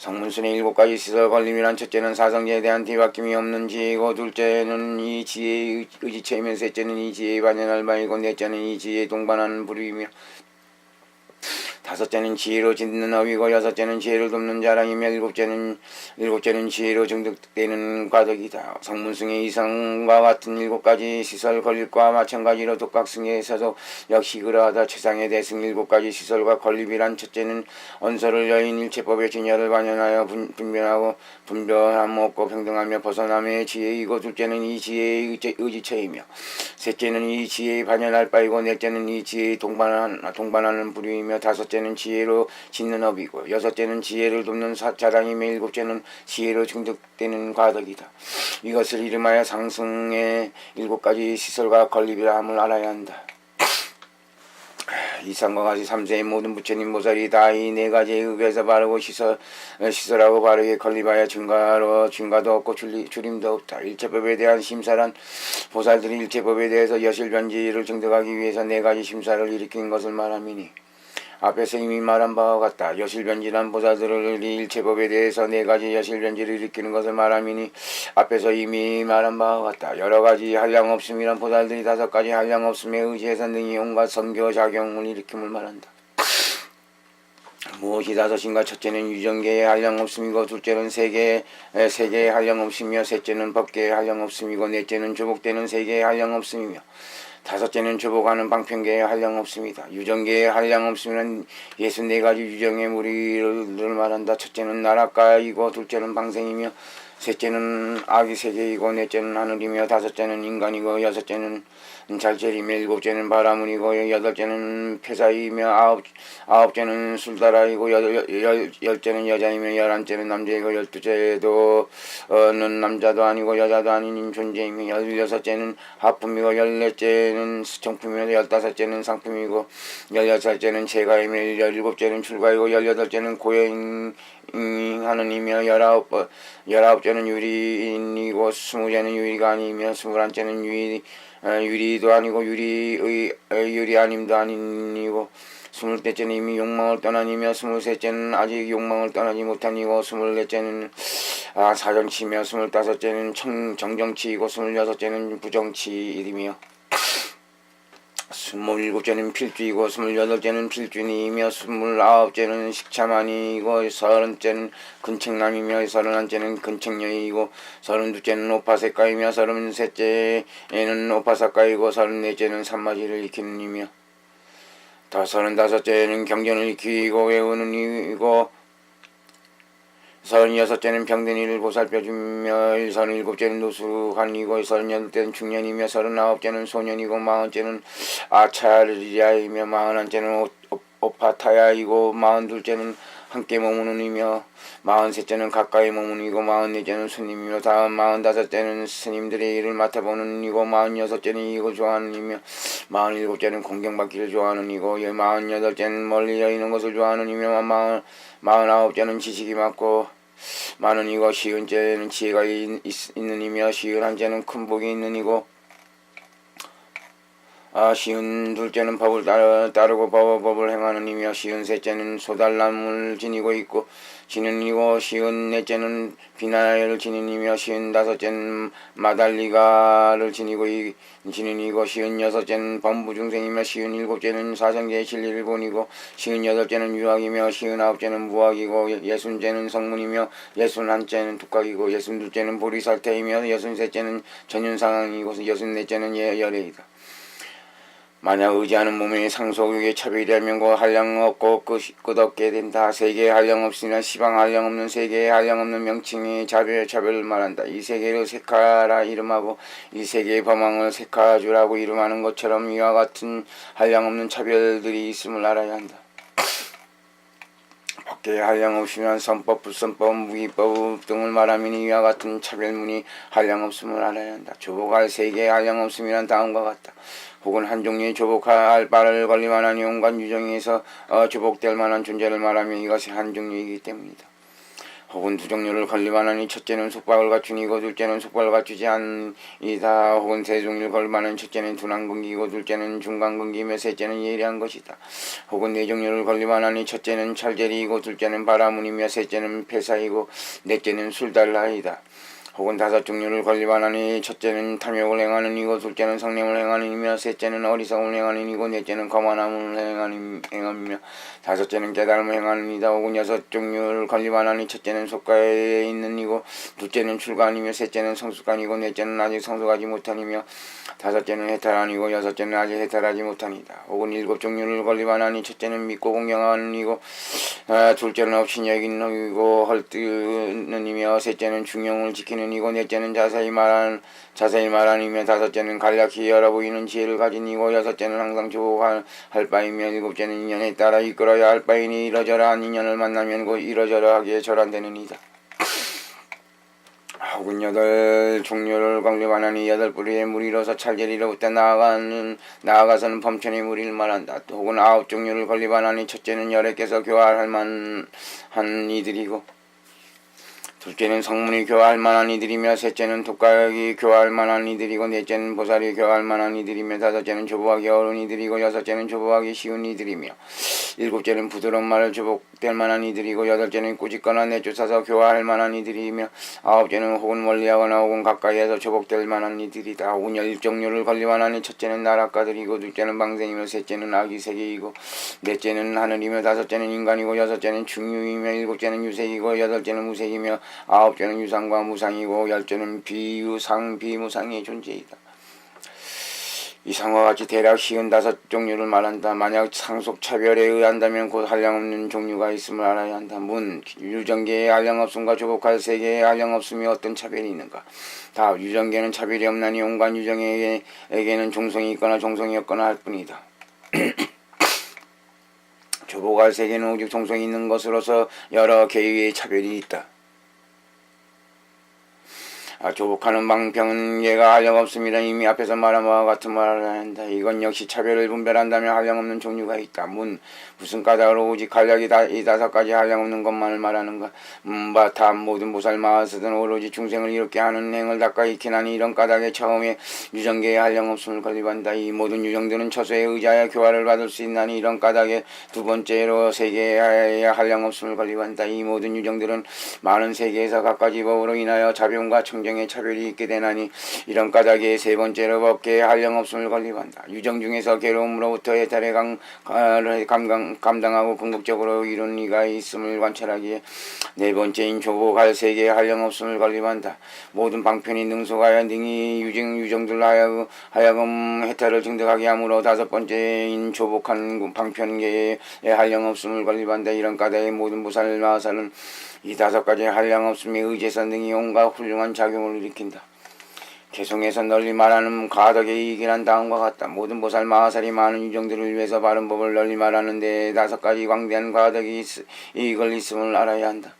성문순의 일곱 가지 시설 건립이란 첫째는 사성제에 대한 뒤바뀜이 없는 지혜이고 둘째는 이 지혜의 의지체이며 셋째는 이 지혜의 반연할 바이고 넷째는 이 지혜의 동반하는 부류이며 다섯째는 지혜로 짓는 업이고 여섯째는 지혜를 돕는 자랑이며 일곱째는 지혜로 증득되는 과덕이다. 성문승의 이성과 같은 일곱 가지 시설 건립과 마찬가지로 독각승에서도 역시 그러하다. 최상의 대승 일곱 가지 시설과 건립이란 첫째는 언서를 여인 일체법의 진여를 반영하여 분별함 없고 평등하며 벗어남의 지혜이고 둘째는 이 지혜의 의지체이며 셋째는 이 지혜의 반영할 바이고 넷째는 이 지혜의 동반하는 부류이며 다섯째는 지혜로 짓는 업이고 여섯째는 지혜를 돕는 자랑이며 일곱째는 지혜로 증득되는 과덕이다. 이것을 이름하여 상승의 일곱 가지 시설과 건립이라 함을 알아야 한다. 이상과 같이 삼세의 모든 부처님 보살이 다 이 네 가지의 의에서 바르고 시설하고 바르게 건립하여 증가도 없고 줄임도 없다. 일체법에 대한 심사란 보살들이 일체법에 대해서 여실변지를 증득하기 위해서 네 가지 심사를 일으킨 것을 말함이니 앞에서 이미 말한 바와 같다. 여실변지란 보살들이 일체법에 대해서 네 가지 여실변지를 일으키는 것을 말함이니 앞에서 이미 말한 바와 같다. 여러 가지 한량없음이란 보살들이 다섯 가지 한량없음에 의지해서 능히 온갖 선교 작용을 일으킴을 말한다. 무엇이 다섯인가? 첫째는 유전계의 한량없음이고, 둘째는 세계의 한량없음이며, 셋째는 법계의 한량없음이고, 넷째는 조복되는 세계의 한량없음이며, 다섯째는 조복하는 방편계의 한량없음이다. 유전계의 한량없음은 64가지 유정의 무리를 말한다. 첫째는 나라가이고, 둘째는 방생이며, 셋째는 아기 세계이고, 넷째는 하늘이며, 다섯째는 인간이고, 여섯째는 잘젤이며, 일곱째는 바라문이고, 여덟째는 폐사이며, 아홉째는 술다라이고, 열째는 여자이며, 열한째는 남자이고, 열두째는 남자도 아니고 여자도 아닌 존재이며, 열여섯째는 하품이고, 열넷째는 수청품이며, 열다섯째는 상품이고, 열여섯째는 재가이며, 열일곱째는 출가이고, 열여덟째는 고여하는 이며, 열아홉째는 유리인이고, 스무째는 유리가 아니며, 스물한째는 유리도 아니고 유리 아님도 아니고, 스물째는 이미 욕망을 떠나니며, 스물셋째는 아직 욕망을 떠나지 못하니고, 스물넷째는 사정치이며, 스물다섯째는 정정치이고, 스물여섯째는 부정치이며, 스물일곱째는 필주이고, 스물여덟째는 필준이며, 스물아홉째는 식차만이고, 서른째는 근책남이며, 서른한째는 근책녀이고, 서른두째는 오파색가이며, 서른셋째는 오파삭가이고, 서른넷째는 산마지를 익히는 이며, 서른다섯째는 경전을 익히고 외우는 이고, 서른여섯째는 병든 이를 보살펴주며, 서른일곱째는 노숙한 이고, 서른여덟째는 중년이며, 서른아홉째는 소년이고, 마흔째는 아차리아이며, 마흔한째는 오파타야이고, 마흔둘째는 함께 머무는 이며, 마흔셋째는 가까이 머무는 이고, 마흔넷째는 스님이며, 마흔다섯째는 스님들의 일을 맡아보는 이고, 마흔여섯째는 이익을 좋아하는 이며, 마흔일곱째는 공경받기를 좋아하는 이고, 마흔여덟째는 멀리 여의는 것을 좋아하는 이며, 마흔아홉째는 지식이 많고 많은 이고, 시은째는 지혜가 있는 이며, 시은한째는 큰 복이 있는 이고, 시은 둘째는 법을 따르고 법을 행하는 이며, 시은 셋째는 소달람을 지니고 있고 지는 이고, 시은 넷째는 비나를 지는 이며, 시은 다섯째는 마달리가를 지는 이고, 시은 여섯째는 범부중생이며, 시은 일곱째는 사성계의 진리를 본이고, 시은 여덟째는 유학이며, 시은 아홉째는 무학이고, 예순째는 성문이며, 예순한째는 독학이고, 예순둘째는 보리살태이며, 예순셋째는 전윤상황이고, 예순넷째는 열애이다. 만약 의지하는 몸의 상속의 차별이라면 그 한량 없고 끝없게 된다. 세계에 한량 없으나 시방 한량 없는 세계에 한량 없는 명칭의 차별을 말한다. 이 세계를 세카라 이름하고 이 세계의 범왕을 세카주라고 이름하는 것처럼 이와 같은 한량 없는 차별들이 있음을 알아야 한다. 밖에 한량 없으면 선법, 불선법, 무기법 등을 말하면 이와 같은 차별문이 한량 없음을 알아야 한다. 조복할 세계에 한량 없음이란 다음과 같다. 혹은 한 종류의 조복할 바를 걸릴만한 온갖 유정에서 조복될 만한 존재를 말하면 이것이 한 종류이기 때문이다. 혹은 두 종류를 걸릴만하니 첫째는 속박을 갖추니고 둘째는 속박을 갖추지 않이다. 혹은 세 종류를 걸릴만한 첫째는 둔한근기이고 둘째는 중간근기이며 셋째는 예리한 것이다. 혹은 네 종류를 걸릴만하니 첫째는 찰제리이고 둘째는 바라문이며 셋째는 폐사이고 넷째는 술달라이다. 혹은 다섯 종류를 걸리만하니 첫째는 탐욕을 행하는 이고 둘째는 성냄을 행하는 이며 셋째는 어리석음을 행하는 이고 넷째는 거만함을 행하며 다섯째는 깨달음을 행하는 이다. 혹은 여섯 종류를 걸리만하니 첫째는 속가에 있는 이고 둘째는 출가이며 셋째는 성숙간이고 넷째는 아직 성숙하지 못하니며 다섯째는 해탈하니고 여섯째는 아직 해탈하지 못하니다. 혹은 일곱 종류를 걸리만하니 첫째는 믿고 공경하는 이고 둘째는 없이 여기는 이고 헐뜯는 이며 셋째는 중용을 지키는 이고 넷째는 자세히 말하니며 다섯째는 간략히 열어 보이는 지혜를 가진 이고 여섯째는 항상 조복할 바이며 일곱째는 인연에 따라 이끌어야 할 바이니 이러저러한 인연을 만나면 곧 이러저러하게 절한되는 이다. 혹은 여덟 종류를 걸리만하니 여덟 뿌리의 무리로서 찰제리로부터 나아가서는 범천의 무리를 말한다. 혹은 아홉 종류를 걸리만하니 첫째는 열애께서 교활할 만한 이들이고 둘째는 성문이 교화할 만한 이들이며 셋째는 독각이 교화할 만한 이들이고 넷째는 보살이 교화할 만한 이들이며 다섯째는 조보하기 어려운 이들이고 여섯째는 조보하기 쉬운 이들이며 일곱째는 부드러운 말을 조복될 만한 이들이고 여덟째는 꾸짖거나 내쫓아서 교화할 만한 이들이며 아홉째는 혹은 멀리하거나 혹은 가까이에서 조복될 만한 이들이다. 혹은 열종류를 건립하나니 첫째는 나라가들이고 둘째는 방생이며 셋째는 아기세계이고 넷째는 하늘이며 다섯째는 인간이고 여섯째는 중유이며 일곱째는 유색이고 여덟째는 무색이며 아홉째는 유상과 무상이고 열째는 비유상 비무상의 존재이다. 이상과 같이 대략 55종류를 말한다. 만약 상속차별에 의한다면 곧 한량없는 종류가 있음을 알아야 한다. 문. 유전계의 한량없음과 조복할 세계의 한량없음이 어떤 차별이 있는가? 답. 유전계는 차별이 없나니 온갖 유전계에게는 종성이 있거나 종성이 없거나 할 뿐이다. 조복할 세계는 오직 종성이 있는 것으로서 여러 개의 차별이 있다. 조복하는 방평은 얘가 한량없습니다. 이미 앞에서 말한 바와 같은 말을 한다. 이건 역시 차별을 분별한다면 한량없는 종류가 있다. 문. 무슨 까닭으로 오직 한량이 이 다섯 가지 한량없는 것만을 말하는가? 답. 모든 보살 마하스든 오로지 중생을 이롭게 하는 행을 닦아 익히나니 이런 까닭에 처음에 유정계의 한량없음을 건립한다. 이 모든 유정들은 처소에 의지하여 교화를 받을 수 있나니 이런 까닭에 두 번째로 세계의 한량없음을 건립한다. 이 모든 유정들은 많은 세계에서 갖가지 법으로 인하여 자병과 청정 의 차별이 있게 되나니 이런 까닭에 세 번째로 법계의 한량없음을 건립한다. 유정 중에서 괴로움으로부터 해탈에 감당하고 궁극적으로 이룬 이가 있음을 관찰하기에 네 번째인 조복할 세계의 한량없음을 건립한다. 모든 방편이 능속하여 능히 유정들로 하여금 해탈을 증득하게 하므로 다섯 번째인 조복한 방편계의 한량없음을 건립한다. 이런 까닭에 모든 보살 마하살은 이 다섯 가지의 한량없음에 의지해서 능히 온갖 훌륭한 작용을 일으킨다. 개성에서 널리 말하는 가덕의 이익이란 다음과 같다. 모든 보살 마하살이 많은 유정들을 위해서 바른 법을 널리 말하는데 다섯 가지 광대한 가덕이 이익을 있음을 알아야 한다.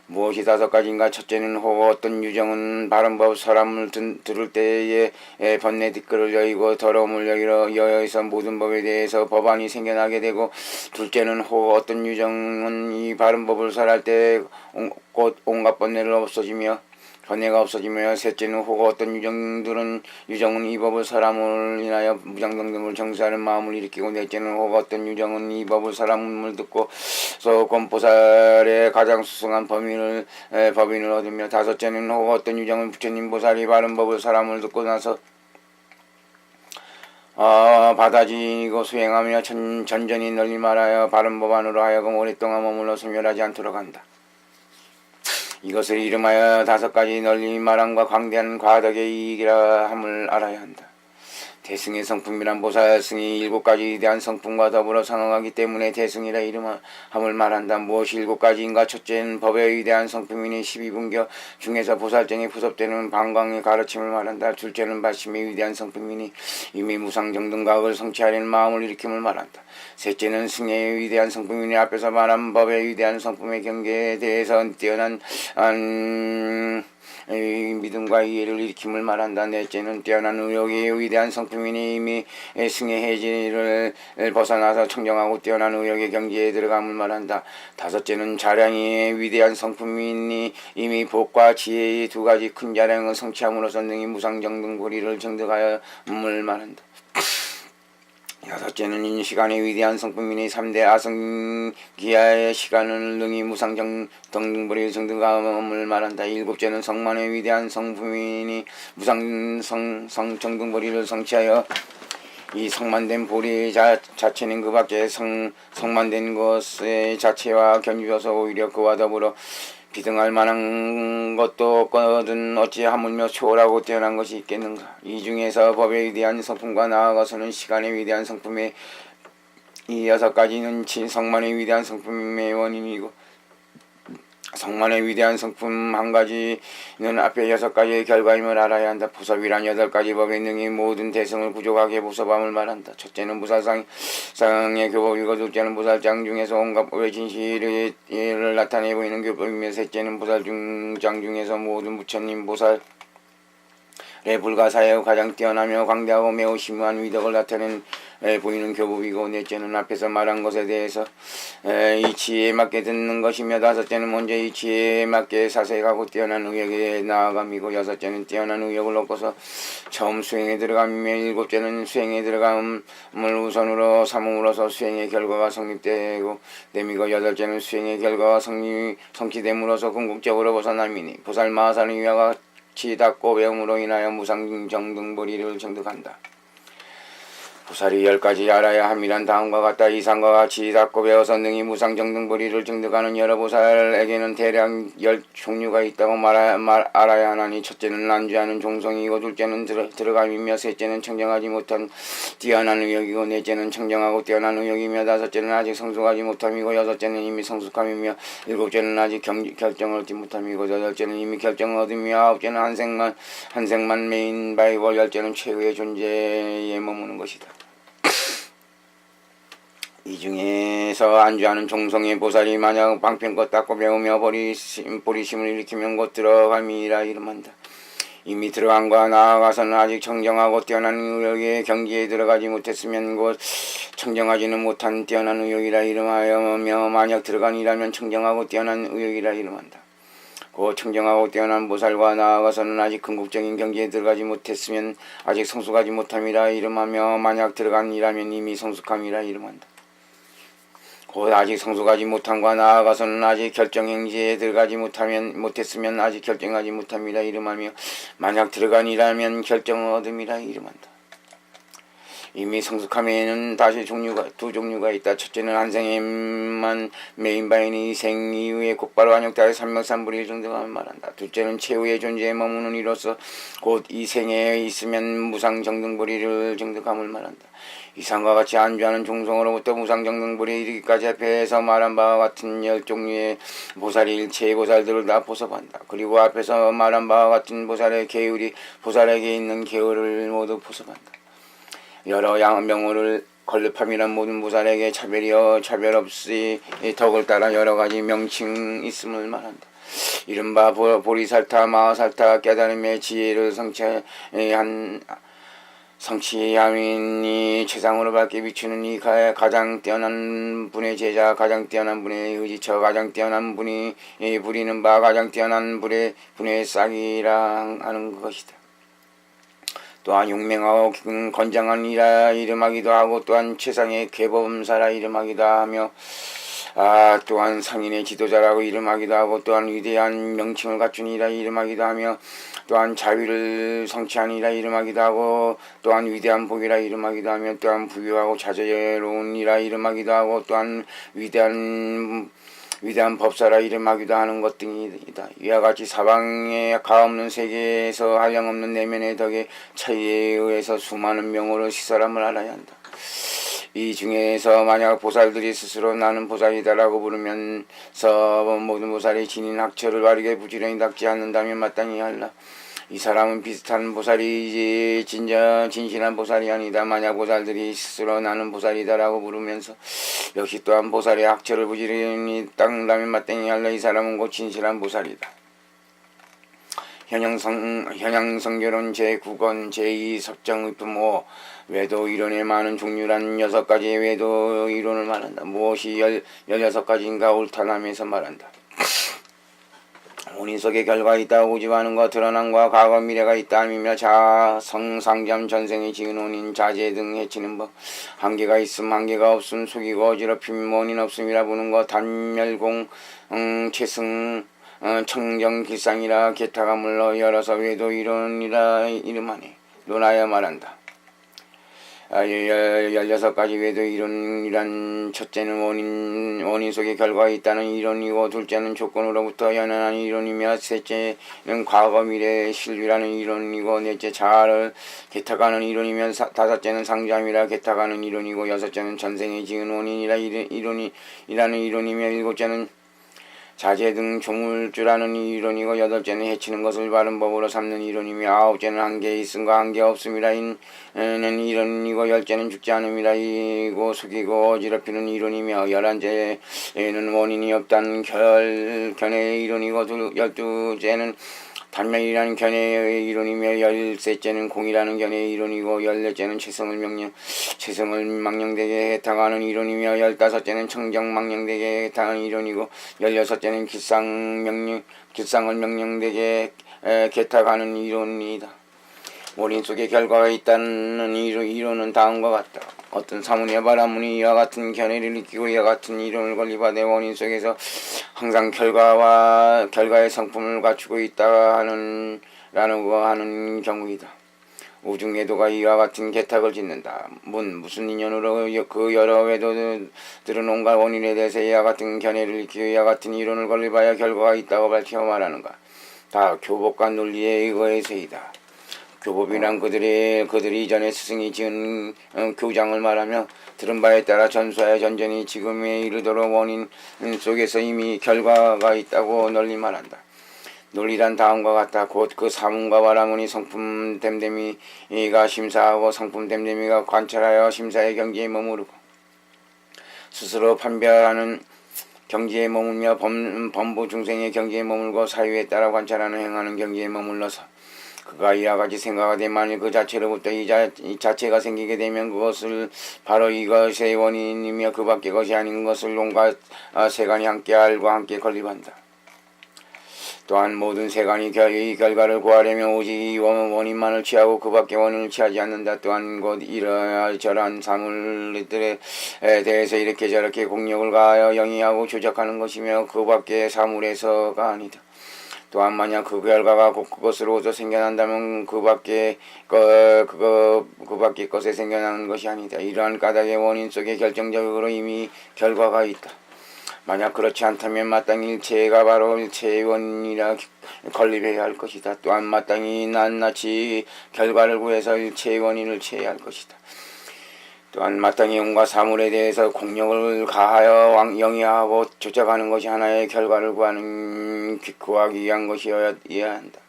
무엇이 다섯 가지인가? 첫째는 혹 어떤 유정은 바른 법 사람을 들을 때에 번뇌 뒷글을 여의고 더러움을 여여서 모든 법에 대해서 법안이 생겨나게 되고, 둘째는 혹 어떤 유정은 이 바른 법을 설할 때 곧 온갖 번뇌를 없어지며 번뇌가 없어지며, 셋째는 혹 어떤 유정은 이 법을 설함을 인하여 무장등등을 정수하는 마음을 일으키고, 넷째는 혹 어떤 유정은 이 법을 설함을 듣고서 권보살의 가장 수승한 법인을 얻으며, 다섯째는 혹 어떤 유정은 부처님 보살이 바른 법을 설함을 듣고 나서 받아지고 수행하며 전전히 널리 말하여 바른 법 안으로 하여금 오랫동안 머물러 소멸하지 않도록 한다. 이것을 이름하여 다섯 가지 널리 말함과 광대한 과덕의 이익이라 함을 알아야 한다. 대승의 성품이란 보살승이 일곱 가지 위대한 성품과 더불어 상응하기 때문에 대승이라 이름함을 말한다. 무엇이 일곱 가지인가? 첫째는 법의 위대한 성품이니 12분교 중에서 보살정에 부섭되는 방광의 가르침을 말한다. 둘째는 발심의 위대한 성품이니 이미 무상정등각을 성취하려는 마음을 일으킴을 말한다. 셋째는 승의 위대한 성품이니 앞에서 말한 법의 위대한 성품의 경계에 대해서 뛰어난 믿음과 이해를 일으킴을 말한다. 넷째는 뛰어난 의욕의 위대한 성품이니 이미 승의 해지를 벗어나서 청정하고 뛰어난 의욕의 경지에 들어감을 말한다. 다섯째는 자량의 위대한 성품이니 이미 복과 지혜의 두 가지 큰 자량을 성취함으로써 능히 무상정등고리를 증득하여음을 말한다. 여섯째는 시간의 위대한 성품이니 3대 아성기하의 시간을 능히 무상정등불이 증득함을 말한다. 일곱째는 성만의 위대한 성품이니 무상정등불이를 성취하여 이 성만된 보리 자체는 그 밖에 성만된 것의 자체와 견주어서 오히려 그와 더불어 비등할 만한 것도 없거든 어찌 하물며 초월하고 뛰어난 것이 있겠는가. 이 중에서 법의 위대한 성품과 나아가서는 시간의 위대한 성품의 이 여섯 가지는 성만의 위대한 성품의 원인이고, 성만의 위대한 성품 한 가지는 앞에 여섯 가지의 결과임을 알아야 한다. 부섭이란 여덟 가지 법의 능히 모든 대승을 부족하게 부섭함을 말한다. 첫째는 무살상의 교법이고, 둘째는 무살장 중에서 온갖 법의 진실을 나타내 보이는 교법이며, 셋째는 무살중장 중에서 모든 부처님 보살의 불가사의 가장 뛰어나며 광대하고 매우 심오한 위덕을 나타낸 보이는 교법이고, 넷째는 앞에서 말한 것에 대해서 이치에 맞게 듣는 것이며, 다섯째는 먼저 이치에 맞게 사색하고 뛰어난 의욕에 나아감이고, 여섯째는 뛰어난 의욕을 얻고서 처음 수행에 들어가며, 일곱째는 수행에 들어감을 우선으로 삼음으로써 수행의 결과가 성립되고 됨이고, 여덟째는 수행의 결과가 성취됨으로써 궁극적으로 벗어남이니, 보살 마하사는 이와 같이 닦고 배움으로 인하여 무상정등보리를 정득한다. 보살이 10가지 알아야 함이란 다음과 같다. 이상과 같이 닦고 배워서 능히 무상정등보리를 증득하는 여러 보살에게는 대략 10종류가 있다고 알아야 하나니, 첫째는 안주하는 종성이고, 둘째는 들어감이며, 셋째는 청정하지 못한 뛰어난 의욕이고, 넷째는 청정하고 뛰어난 의욕이며, 다섯째는 아직 성숙하지 못함이고, 여섯째는 이미 성숙함이며, 일곱째는 아직 결정을 얻지 못함이고, 여덟째는 이미 결정을 얻으며, 아홉째는 한생만 메인 바이고, 열째는 최후의 존재에 머무는 것이다. 이 중에서 안주하는 종성의 보살이 만약 방편껏 닦고 배우며 보리심을 일으키면 곧 들어감이라 이름한다. 이미 들어간과 나아가서는 아직 청정하고 뛰어난 의욕의 경지에 들어가지 못했으면 곧 청정하지는 못한 뛰어난 의욕이라 이름하여며, 만약 들어간이라면 청정하고 뛰어난 의욕이라 이름한다. 곧 청정하고 뛰어난 보살과 나아가서는 아직 궁극적인 경지에 들어가지 못했으면 아직 성숙하지 못함이라 이름하며, 만약 들어간이라면 이미 성숙함이라 이름한다. 곧 아직 성숙하지 못함과 나아가서는 아직 결정행지에 들어가지 못했으면 아직 결정하지 못함이라 이름하며, 만약 들어간이라면 결정을 얻음이라 이름한다. 이미 성숙함에는 다시 두 종류가 있다. 첫째는 안생에만 메인 바이니, 이 생 이후에 곧바로 안욕다의 삼명삼불일 정도가 말한다. 둘째는 최후의 존재에 머무는 이로써 곧 이 생에 있으면 무상정등보리를 정득함을 말한다. 이상과 같이 안주하는 종성으로부터 무상정등보리에 이르기까지 앞에서 말한 바와 같은 10종류의 보살이 일체의 보살들을 다 포섭한다. 그리고 앞에서 말한 바와 같은 보살의 계율이 보살에게 있는 계율을 모두 포섭한다. 여러 명호를 건립함이란 모든 보살에게 차별 없이 덕을 따라 여러 가지 명칭 있음을 말한다. 이른바 보리살타, 마하살타, 깨달음의 지혜를 성취함이니, 최상으로 밝게 비추는 이 가장 뛰어난 분의 제자, 가장 뛰어난 분의 의지처, 가장 뛰어난 분이 부리는 바, 가장 뛰어난 분의 싹이라 하는 것이다. 또한 용맹하고 건장한 이라 이름하기도 하고, 또한 최상의 계범사라 이름하기도 하며, 또한 상인의 지도자라고 이름하기도 하고, 또한 위대한 명칭을 갖춘 이라 이름하기도 하며, 또한 자비를 성취한 이라 이름하기도 하고, 또한 위대한 복이라 이름하기도 하며, 또한 부유하고 자제로운 이라 이름하기도 하고, 또한 위대한 법사라 이름하기도 하는 것 등이다. 이와 같이 사방에 가없는 세계에서 한량없는 내면의 덕의 차이에 의해서 수많은 명호를 시설함을 알아야 한다. 이 중에서 만약 보살들이 스스로 나는 보살이다라고 부르면서 모든 보살이 지닌 학처를 바르게 부지런히 닦지 않는다면 마땅히 할라. 이 사람은 비슷한 보살이지 진실한 보살이 아니다. 만약 보살들이 스스로 나는 보살이다라고 부르면서 역시 또한 보살의 학처를 부지런히 닦는다면 마땅히 할라. 이 사람은 곧 진실한 보살이다. 현양성결론 제9권 제2 석정의품 5 외도 이론의 많은 종류란 6가지의 외도 이론을 말한다. 무엇이 16가지인가 옳다남에서 말한다. 혼인석의 결과 있다. 오지하는과 드러난과 과거 미래가 있다 하며, 성상잠 전생의 지은 혼인 자제 등 해치는 법, 한계가 있음 한계가 없음, 속이고 어지럽힘 원인 없음이라 부는 것, 단멸공 최승 청정 길상이라 개타가 물러 열어서 외도 이론이라 이름하니 논하여 말한다. 16가지 외도 이론이란, 첫째는 원인 속에 결과가 있다는 이론이고, 둘째는 조건으로부터 연연한 이론이며, 셋째는 과거 미래의 실비라는 이론이고, 넷째 자아를 개탁하는 이론이며, 다섯째는 상잠이라 개탁하는 이론이고, 여섯째는 전생에 지은 원인이라는 이론이며, 일곱째는 자제 등 조물주라는 이론이고, 여덟째는 해치는 것을 바른 법으로 삼는 이론이며, 아홉째는 한계 있음과 한계 없음이라는 이론이고, 열째는 죽지 않음이라이고 속이고 어지럽히는 이론이며, 11째는 원인이 없다는 견해의 이론이고, 12째는 단명이라는 견해의 이론이며 열셋째는 공이라는 견해의 이론이고 열넷째는 최성을 망령되게 해당하는 이론이며 열다섯째는 청정망령되게 해당하는 이론이고 열여섯째는 길상을 명령되게 개탁하는 이론이다. 원인 속에 결과가 있다는 이론은 다음과 같다. 어떤 사문이나 바라문이 이와 같은 견해를 느끼고 이와 같은 이론을 건립하되 원인 속에서 항상 결과의 성품을 갖추고 있다 하는 경우이다. 우중에도가 이와 같은 개탁을 짓는다. 무슨 인연으로 그 여러 외도들은 온갖 원인에 대해서 이와 같은 견해를 느끼고 이와 같은 이론을 건립하여 결과가 있다고 밝혀 말하는가. 다 교법과 논리에 의거해서이다. 교법이란 그들이 이전에 스승이 지은 교장을 말하며 들은 바에 따라 전수하여 전전이 지금에 이르도록 원인 속에서 이미 결과가 있다고 널리 말한다. 논리란 다음과 같다. 곧 그 사문과 바라문이 성품 댐댐이가 심사하고 성품 댐댐이가 관찰하여 심사의 경지에 머무르고 스스로 판별하는 경지에 머물며 범부 중생의 경지에 머물고 사유에 따라 관찰하는 행하는 경지에 머물러서 그가 이와 같이 생각하되 만일 그 자체로부터 이 자체가 생기게 되면 그것을 바로 이것의 원인이며 그 밖의 것이 아닌 것을 온갖 세간이 함께 알고 함께 건립한다. 또한 모든 세간이 이 결과를 구하려면 오직 이 원인만을 취하고 그 밖의 원인을 취하지 않는다. 또한 곧 이러저러한 사물들에 대해서 이렇게 저렇게 공력을 가하여 영위하고 조작하는 것이며 그 밖의 사물에서가 아니다. 또한 만약 그 결과가 곧 그것으로서 생겨난다면 그 밖의 것에 생겨나는 것이 아니다. 이러한 까닭의 원인 속에 결정적으로 이미 결과가 있다. 만약 그렇지 않다면 마땅히 일체가 바로 일체의 원인이라 건립해야 할 것이다. 또한 마땅히 낱낱이 결과를 구해서 일체의 원인을 취해야 할 것이다. 또한 마땅히 온갖 사물에 대해서 공력을 가하여 영위하고 조작하는 것이 하나의 결과를 구하기 위한 것이어야 한다.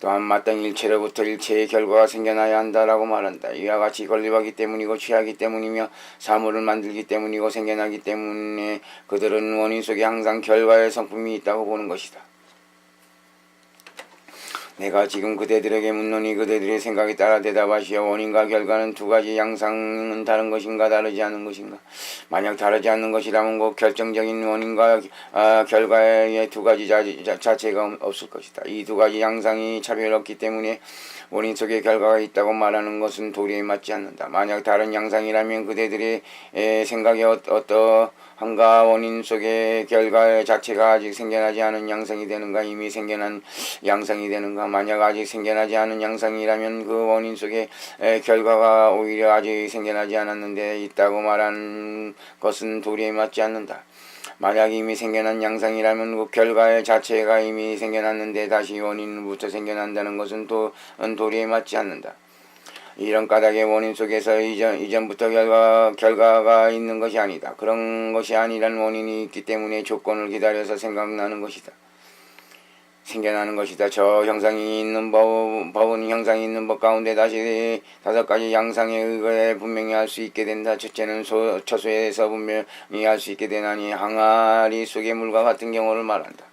또한 마땅히 일체로부터 일체의 결과가 생겨나야 한다라고 말한다. 이와 같이 건립하기 때문이고 취하기 때문이며 사물을 만들기 때문이고 생겨나기 때문에 그들은 원인 속에 항상 결과의 성품이 있다고 보는 것이다. 내가 지금 그대들에게 묻노니 그대들의 생각에 따라 대답하시오. 원인과 결과는 두 가지 양상은 다른 것인가 다르지 않은 것인가? 만약 다르지 않는 것이라면 그 결정적인 원인과 결과의 두 가지 자체가 없을 것이다. 이 두 가지 양상이 차별이 없기 때문에 원인 속에 결과가 있다고 말하는 것은 도리에 맞지 않는다. 만약 다른 양상이라면 그대들의 생각에 어떠한가 원인 속에 결과의 자체가 아직 생겨나지 않은 양상이 되는가 이미 생겨난 양상이 되는가. 만약 아직 생겨나지 않은 양상이라면 그 원인 속에 결과가 오히려 아직 생겨나지 않았는데 있다고 말하는 것은 도리에 맞지 않는다. 만약 이미 생겨난 양상이라면 그 결과의 자체가 이미 생겨났는데 다시 원인부터 생겨난다는 것은 도리에 맞지 않는다. 이런 까닭의 원인 속에서 이전부터 결과가 있는 것이 아니다. 그런 것이 아니란 원인이 있기 때문에 조건을 기다려서 생겨나는 것이다. 저 형상이 있는 법은 형상이 있는 법 가운데 다시 다섯 가지 양상에 의거해 분명히 알 수 있게 된다. 첫째는 처소에서 분명히 알 수 있게 되나니 항아리 속의 물과 같은 경우를 말한다.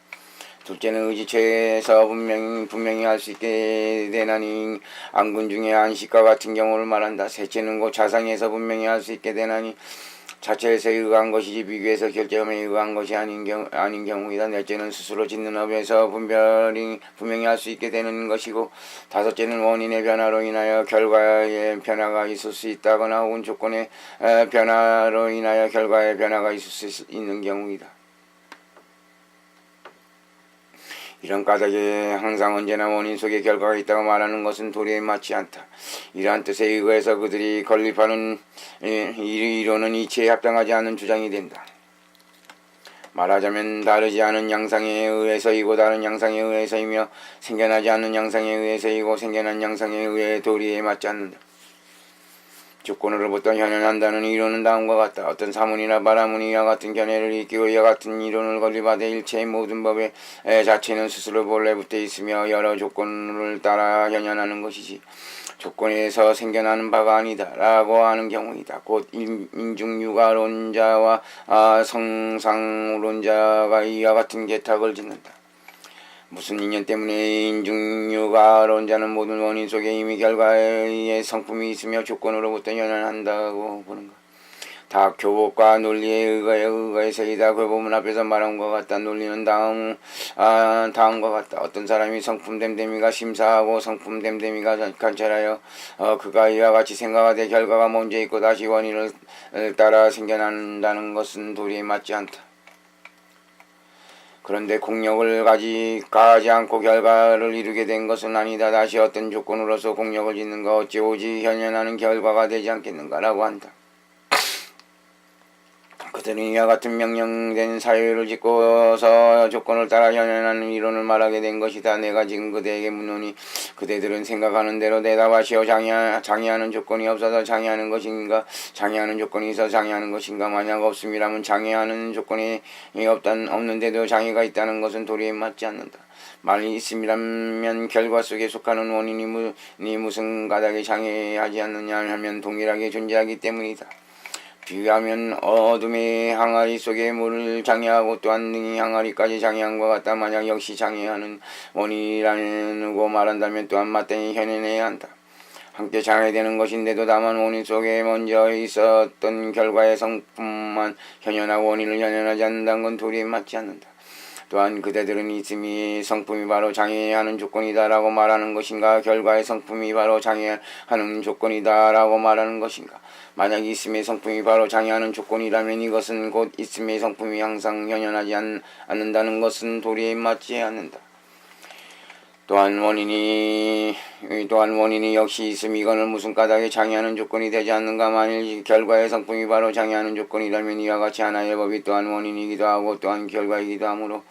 둘째는 의지처에서 분명히 알 수 있게 되나니 안군 중에 안식과 같은 경우를 말한다. 셋째는 곧 자상에서 분명히 알 수 있게 되나니 자체에서 의거한 것이지 비교해서 결정에 의거한 것이 아닌 경우이다. 넷째는 스스로 짓는 업에서 분명히 알 수 있게 되는 것이고 다섯째는 원인의 변화로 인하여 결과의 변화가 있을 수 있다거나 혹은 조건의 변화로 인하여 결과의 변화가 있을 수 있는 경우이다. 이런 까닭에 항상 언제나 원인 속에 결과가 있다고 말하는 것은 도리에 맞지 않다. 이러한 뜻에 의거해서 그들이 건립하는 이론은 이치에 합당하지 않은 주장이 된다. 말하자면 다르지 않은 양상에 의해서이고 다른 양상에 의해서이며 생겨나지 않는 양상에 의해서이고 생겨난 양상에 의해 도리에 맞지 않는다. 조건으로부터 현현한다는 이론은 다음과 같다. 어떤 사문이나 바라문이 이와 같은 견해를 익히고 이와 같은 이론을 건립하되 일체의 모든 법의 자체는 스스로 본래 붙어 있으며 여러 조건을 따라 현현하는 것이지 조건에서 생겨나는 바가 아니다 라고 하는 경우이다. 곧 인중유가론자와 성상론자가 이와 같은 개탁을 짓는다. 무슨 인연 때문에 인중유가 어려운 자는 모든 원인 속에 이미 결과의 성품이 있으며 조건으로부터 연연한다고 보는가. 다 교법과 논리에 의거해서 이다 그 앞에서 말한 것 같다. 논리는 다음과 같다. 어떤 사람이 성품 됨됨이가 심사하고 성품 됨됨이가 관찰하여 그가 이와 같이 생각하되 결과가 먼저 있고 다시 원인을 따라 생겨난다는 것은 도리에 맞지 않다. 그런데 공력을 가지 않고 결과를 이루게 된 것은 아니다. 다시 어떤 조건으로서 공력을 짓는가 어찌 오직 현현하는 결과가 되지 않겠는가라고 한다. 그들은 이와 같은 명령된 사유를 짓고서 조건을 따라 현현하는 이론을 말하게 된 것이다. 내가 지금 그대에게 묻노니 그대들은 생각하는 대로 대답하시오. 장애하는 조건이 없어서 장애하는 것인가? 장애하는 조건이 있어 장애하는 것인가? 만약 없음이라면 장애하는 조건이 없는데도 장애가 있다는 것은 도리에 맞지 않는다. 만일 있음이라면 결과 속에 속하는 원인이 무슨 가닥에 장애하지 않느냐 하면 동일하게 존재하기 때문이다. 비유하면 어둠의 항아리 속에 물을 장애하고 또한 능이 항아리까지 장애한 것 같다. 만약 역시 장애하는 원인이라고 말한다면 또한 마땅히 현현해야 한다. 함께 장애되는 것인데도 다만 원인 속에 먼저 있었던 결과의 성품만 현현하고 원인을 현현하지 않는다는 건 도리에 맞지 않는다. 또한 그대들은 있음이 성품이 바로 장애하는 조건이다라고 말하는 것인가? 결과의 성품이 바로 장애하는 조건이다라고 말하는 것인가? 만약 있음의 성품이 바로 장애하는 조건이라면 이것은 곧 있음의 성품이 항상 현현하지 않는다는 것은 도리에 맞지 않는다. 또한 원인이 역시 있음이 이거는 무슨 까닭에 장애하는 조건이 되지 않는가. 만일 결과의 성품이 바로 장애하는 조건이라면 이와 같이 하나의 법이 또한 원인이기도 하고 또한 결과이기도 하므로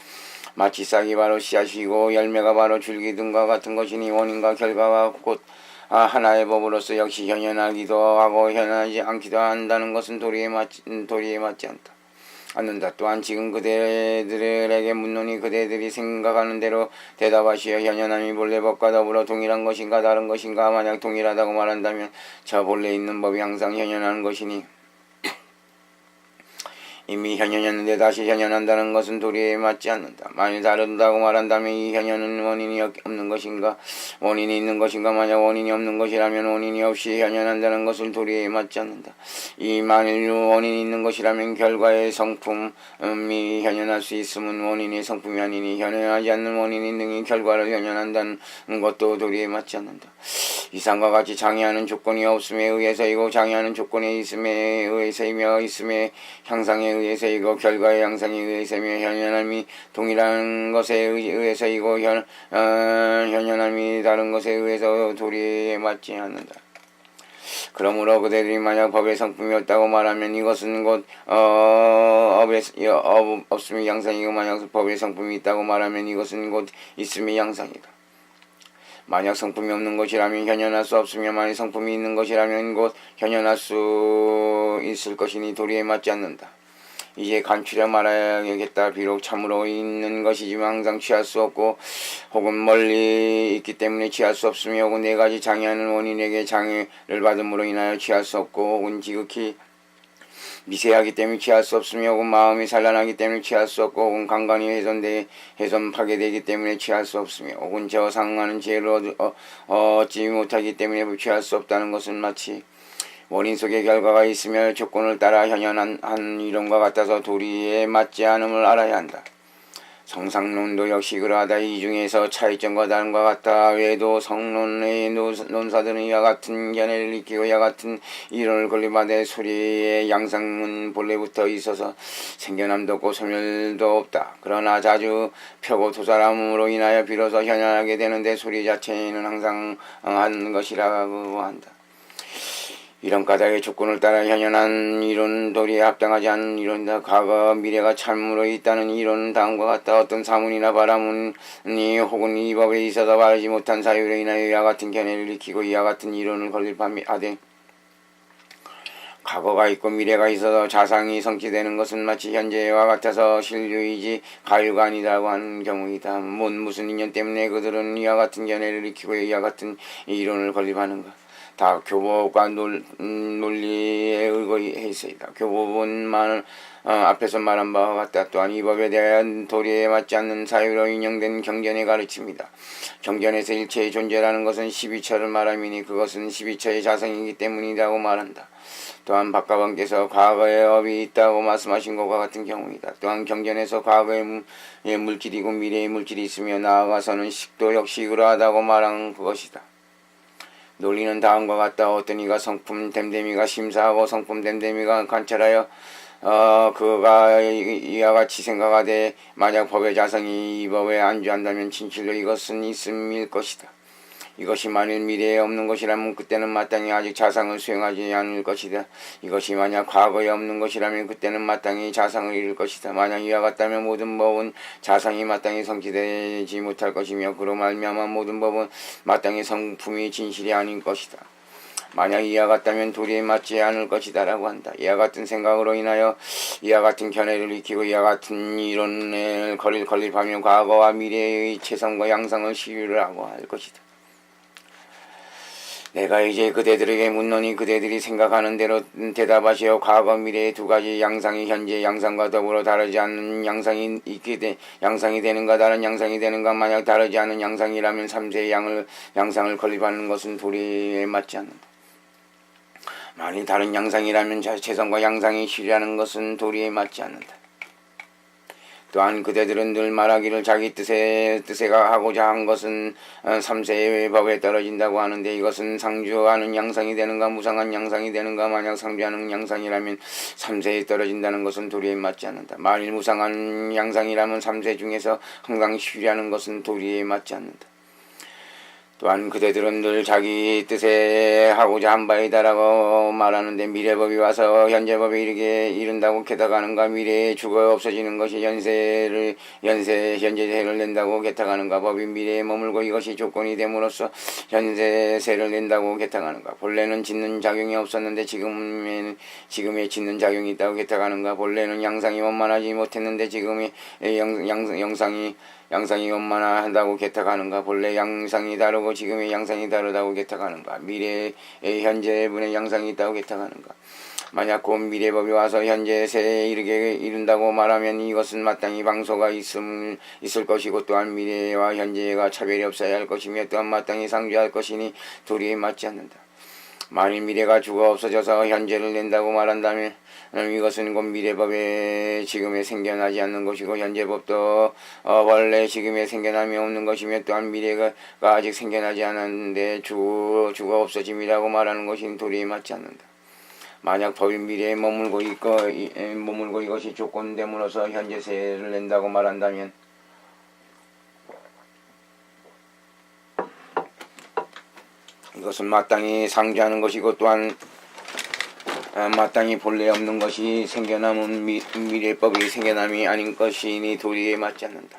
마치 싹이 바로 씨앗이고 열매가 바로 줄기 등과 같은 것이니 원인과 결과가 곧 하나의 법으로서 역시 현현하기도 하고 현현하지 않기도 한다는 것은 도리에 맞지 않는다. 또한 지금 그대들에게 묻노니 그대들이 생각하는 대로 대답하시어. 현현함이 본래 법과 더불어 동일한 것인가 다른 것인가? 만약 동일하다고 말한다면 저 본래 있는 법이 항상 현현하는 것이니 이미 현현했는데 다시 현현한다는 것은 도리에 맞지 않는다. 만일 다르다고 말한다면 이 현현은 원인이 없는 것인가? 원인이 있는 것인가? 만약 원인이 없는 것이라면 원인이 없이 현현한다는 것을 도리에 맞지 않는다. 이 만일 원인이 있는 것이라면 결과의 성품이 현현할 수 있음은 원인의 성품이 아니니 현현하지 않는 원인이 능히 결과를 현현한다는 것도 도리에 맞지 않는다. 이상과 같이 장애하는 조건이 없음에 의해서이고 장애하는 조건이 있음에 의해서이며 있음의 향상에 의해서이고 결과의 양상에 의해서이며 현현함이 동일한 것에 의해서이고 현현함이 다른 것에 의해서 도리에 맞지 않는다. 그러므로 그대들이 만약 법의 성품이 없다고 말하면 이것은 곧 없음의 양상이고 만약 법의 성품이 있다고 말하면 이것은 곧 있음의 양상이다. 만약 성품이 없는 것이라면 현현할 수 없으며 만약 성품이 있는 것이라면 곧 현현할 수 있을 것이니 도리에 맞지 않는다. 이제 간추려 말하야겠다. 비록 참으로 있는 것이지만 항상 취할 수 없고 혹은 멀리 있기 때문에 취할 수 없으며 혹은 네 가지 장애하는 원인에게 장애를 받음으로 인하여 취할 수 없고 혹은 지극히 미세하기 때문에 취할 수 없으며 혹은 마음이 산란하기 때문에 취할 수 없고 혹은 강간이 훼손 파괴되기 때문에 취할 수 없으며 혹은 저 상하는 지혜를 얻지 못하기 때문에 취할 수 없다는 것은 마치 원인 속에 결과가 있으며 조건을 따라 현현한 이론과 같아서 도리에 맞지 않음을 알아야 한다. 성상론도 역시 그러하다. 이 중에서 차이점과 다른과 같다. 외에도 성론의 논사들은 이와 같은 견해를 익히고 이와 같은 이론을 건립하되 소리의 양상은 본래부터 있어서 생겨남도 없고 소멸도 없다. 그러나 자주 펴고 도사람으로 인하여 비로소 현현하게 되는데 소리 자체는 항상 한 것이라고 한다. 이런 까닭의 조건을 따라 현현한 이론은 도리에 합당하지 않은 이론이다. 과거 미래가 참으로 있다는 이론은 다음과 같다. 어떤 사문이나 바라문이 혹은 이 법에 있어서 말하지 못한 사유로 인하여 이와 같은 견해를 익히고 이와 같은 이론을 건립하되 과거가 있고 미래가 있어서 자상이 성취되는 것은 마치 현재와 같아서 실류이지 가유가 아니라고 하는 경우이다. 무슨 인연 때문에 그들은 이와 같은 견해를 익히고 이와 같은 이론을 건립하는가? 다 교법과 논리에 의거해 있어이다. 교법은 앞에서 말한 바와 같다. 또한 이 법에 대한 도리에 맞지 않는 사유로 인용된 경전에 가르칩니다. 경전에서 일체의 존재라는 것은 12처를 말함이니 그것은 12처의 자성이기 때문이라고 말한다. 또한 박가방께서 과거에 업이 있다고 말씀하신 것과 같은 경우이다. 또한 경전에서 과거의 물질이고 미래의 물질이 있으며 나아가서는 식도 역시 그러하다고 말한 그것이다. 논리는 다음과 같다. 어떤 이가 성품 댐댐이가 심사하고 성품 댐댐이가 관찰하여 그가 이와 같이 생각하되 만약 법의 자성이 이 법에 안주한다면 진실로 이것은 있음일 것이다. 이것이 만일 미래에 없는 것이라면 그때는 마땅히 아직 자상을 수행하지 않을 것이다. 이것이 만약 과거에 없는 것이라면 그때는 마땅히 자상을 이룰 것이다. 만약 이와 같다면 모든 법은 자상이 마땅히 성취되지 못할 것이며 그로 말미암아 모든 법은 마땅히 성품이 진실이 아닌 것이다. 만약 이와 같다면 도리에 맞지 않을 것이다 라고 한다. 이와 같은 생각으로 인하여 이와 같은 견해를 익히고 이와 같은 이론을 건립하며 과거와 미래의 체성과 양상을 시유를 하고 할 것이다. 내가 이제 그대들에게 묻노니 그대들이 생각하는 대로 대답하시어 과거 미래의 두 가지 양상이 현재 양상과 더불어 다르지 않는 양상이 양상이 되는가 다른 양상이 되는가. 만약 다르지 않은 양상이라면 삼세의 양상을 건립하는 것은 도리에 맞지 않는다. 만일 다른 양상이라면 체성과 양상이 실현하는 것은 도리에 맞지 않는다. 또한 그대들은 늘 말하기를 자기 뜻에가 하고자 한 것은 삼세의 법에 떨어진다고 하는데 이것은 상주하는 양상이 되는가 무상한 양상이 되는가. 만약 상주하는 양상이라면 삼세에 떨어진다는 것은 도리에 맞지 않는다. 만일 무상한 양상이라면 삼세 중에서 항상 쉬려는 것은 도리에 맞지 않는다. 또한 그대들은 늘 자기 뜻에 하고자 한 바이다라고 말하는데 미래법이 와서 현재법에 이른다고 개탁하는가. 미래에 죽어 없어지는 것이 현재세를 낸다고 개탁하는가. 법이 미래에 머물고 이것이 조건이 됨으로써 현재세를 낸다고 개탁하는가. 본래는 짓는 작용이 없었는데 지금에 짓는 작용이 있다고 개탁하는가. 본래는 양상이 원만하지 못했는데 지금의 양상이 원만하다고 개탁하는가. 본래 양상이 다르고 지금의 양상이 다르다고 개탁하는가. 미래의 현재분의 양상이 있다고 개탁하는가. 만약 곧 미래법이 와서 현재세에 이른다고 말하면 이것은 마땅히 방소가 있을 것이고 또한 미래와 현재가 차별이 없어야 할 것이며 또한 마땅히 상주할 것이니 도리에 맞지 않는다. 만일 미래가 죽어 없어져서 현재를 낸다고 말한다면 이것은 곧 미래법에 지금에 생겨나지 않는 것이고 현재법도 원래 지금에 생겨남이 없는 것이며 또한 미래가 아직 생겨나지 않았는데 죽어 없어짐이라고 말하는 것이 도리에 맞지 않는다. 만약 법이 미래에 머물고 이것이 조건됨으로써 현재세를 낸다고 말한다면 이것은 마땅히 상주하는 것이고 또한 마땅히 본래 없는 것이 생겨남은 미래법이 생겨남이 아닌 것이니 도리에 맞지 않는다.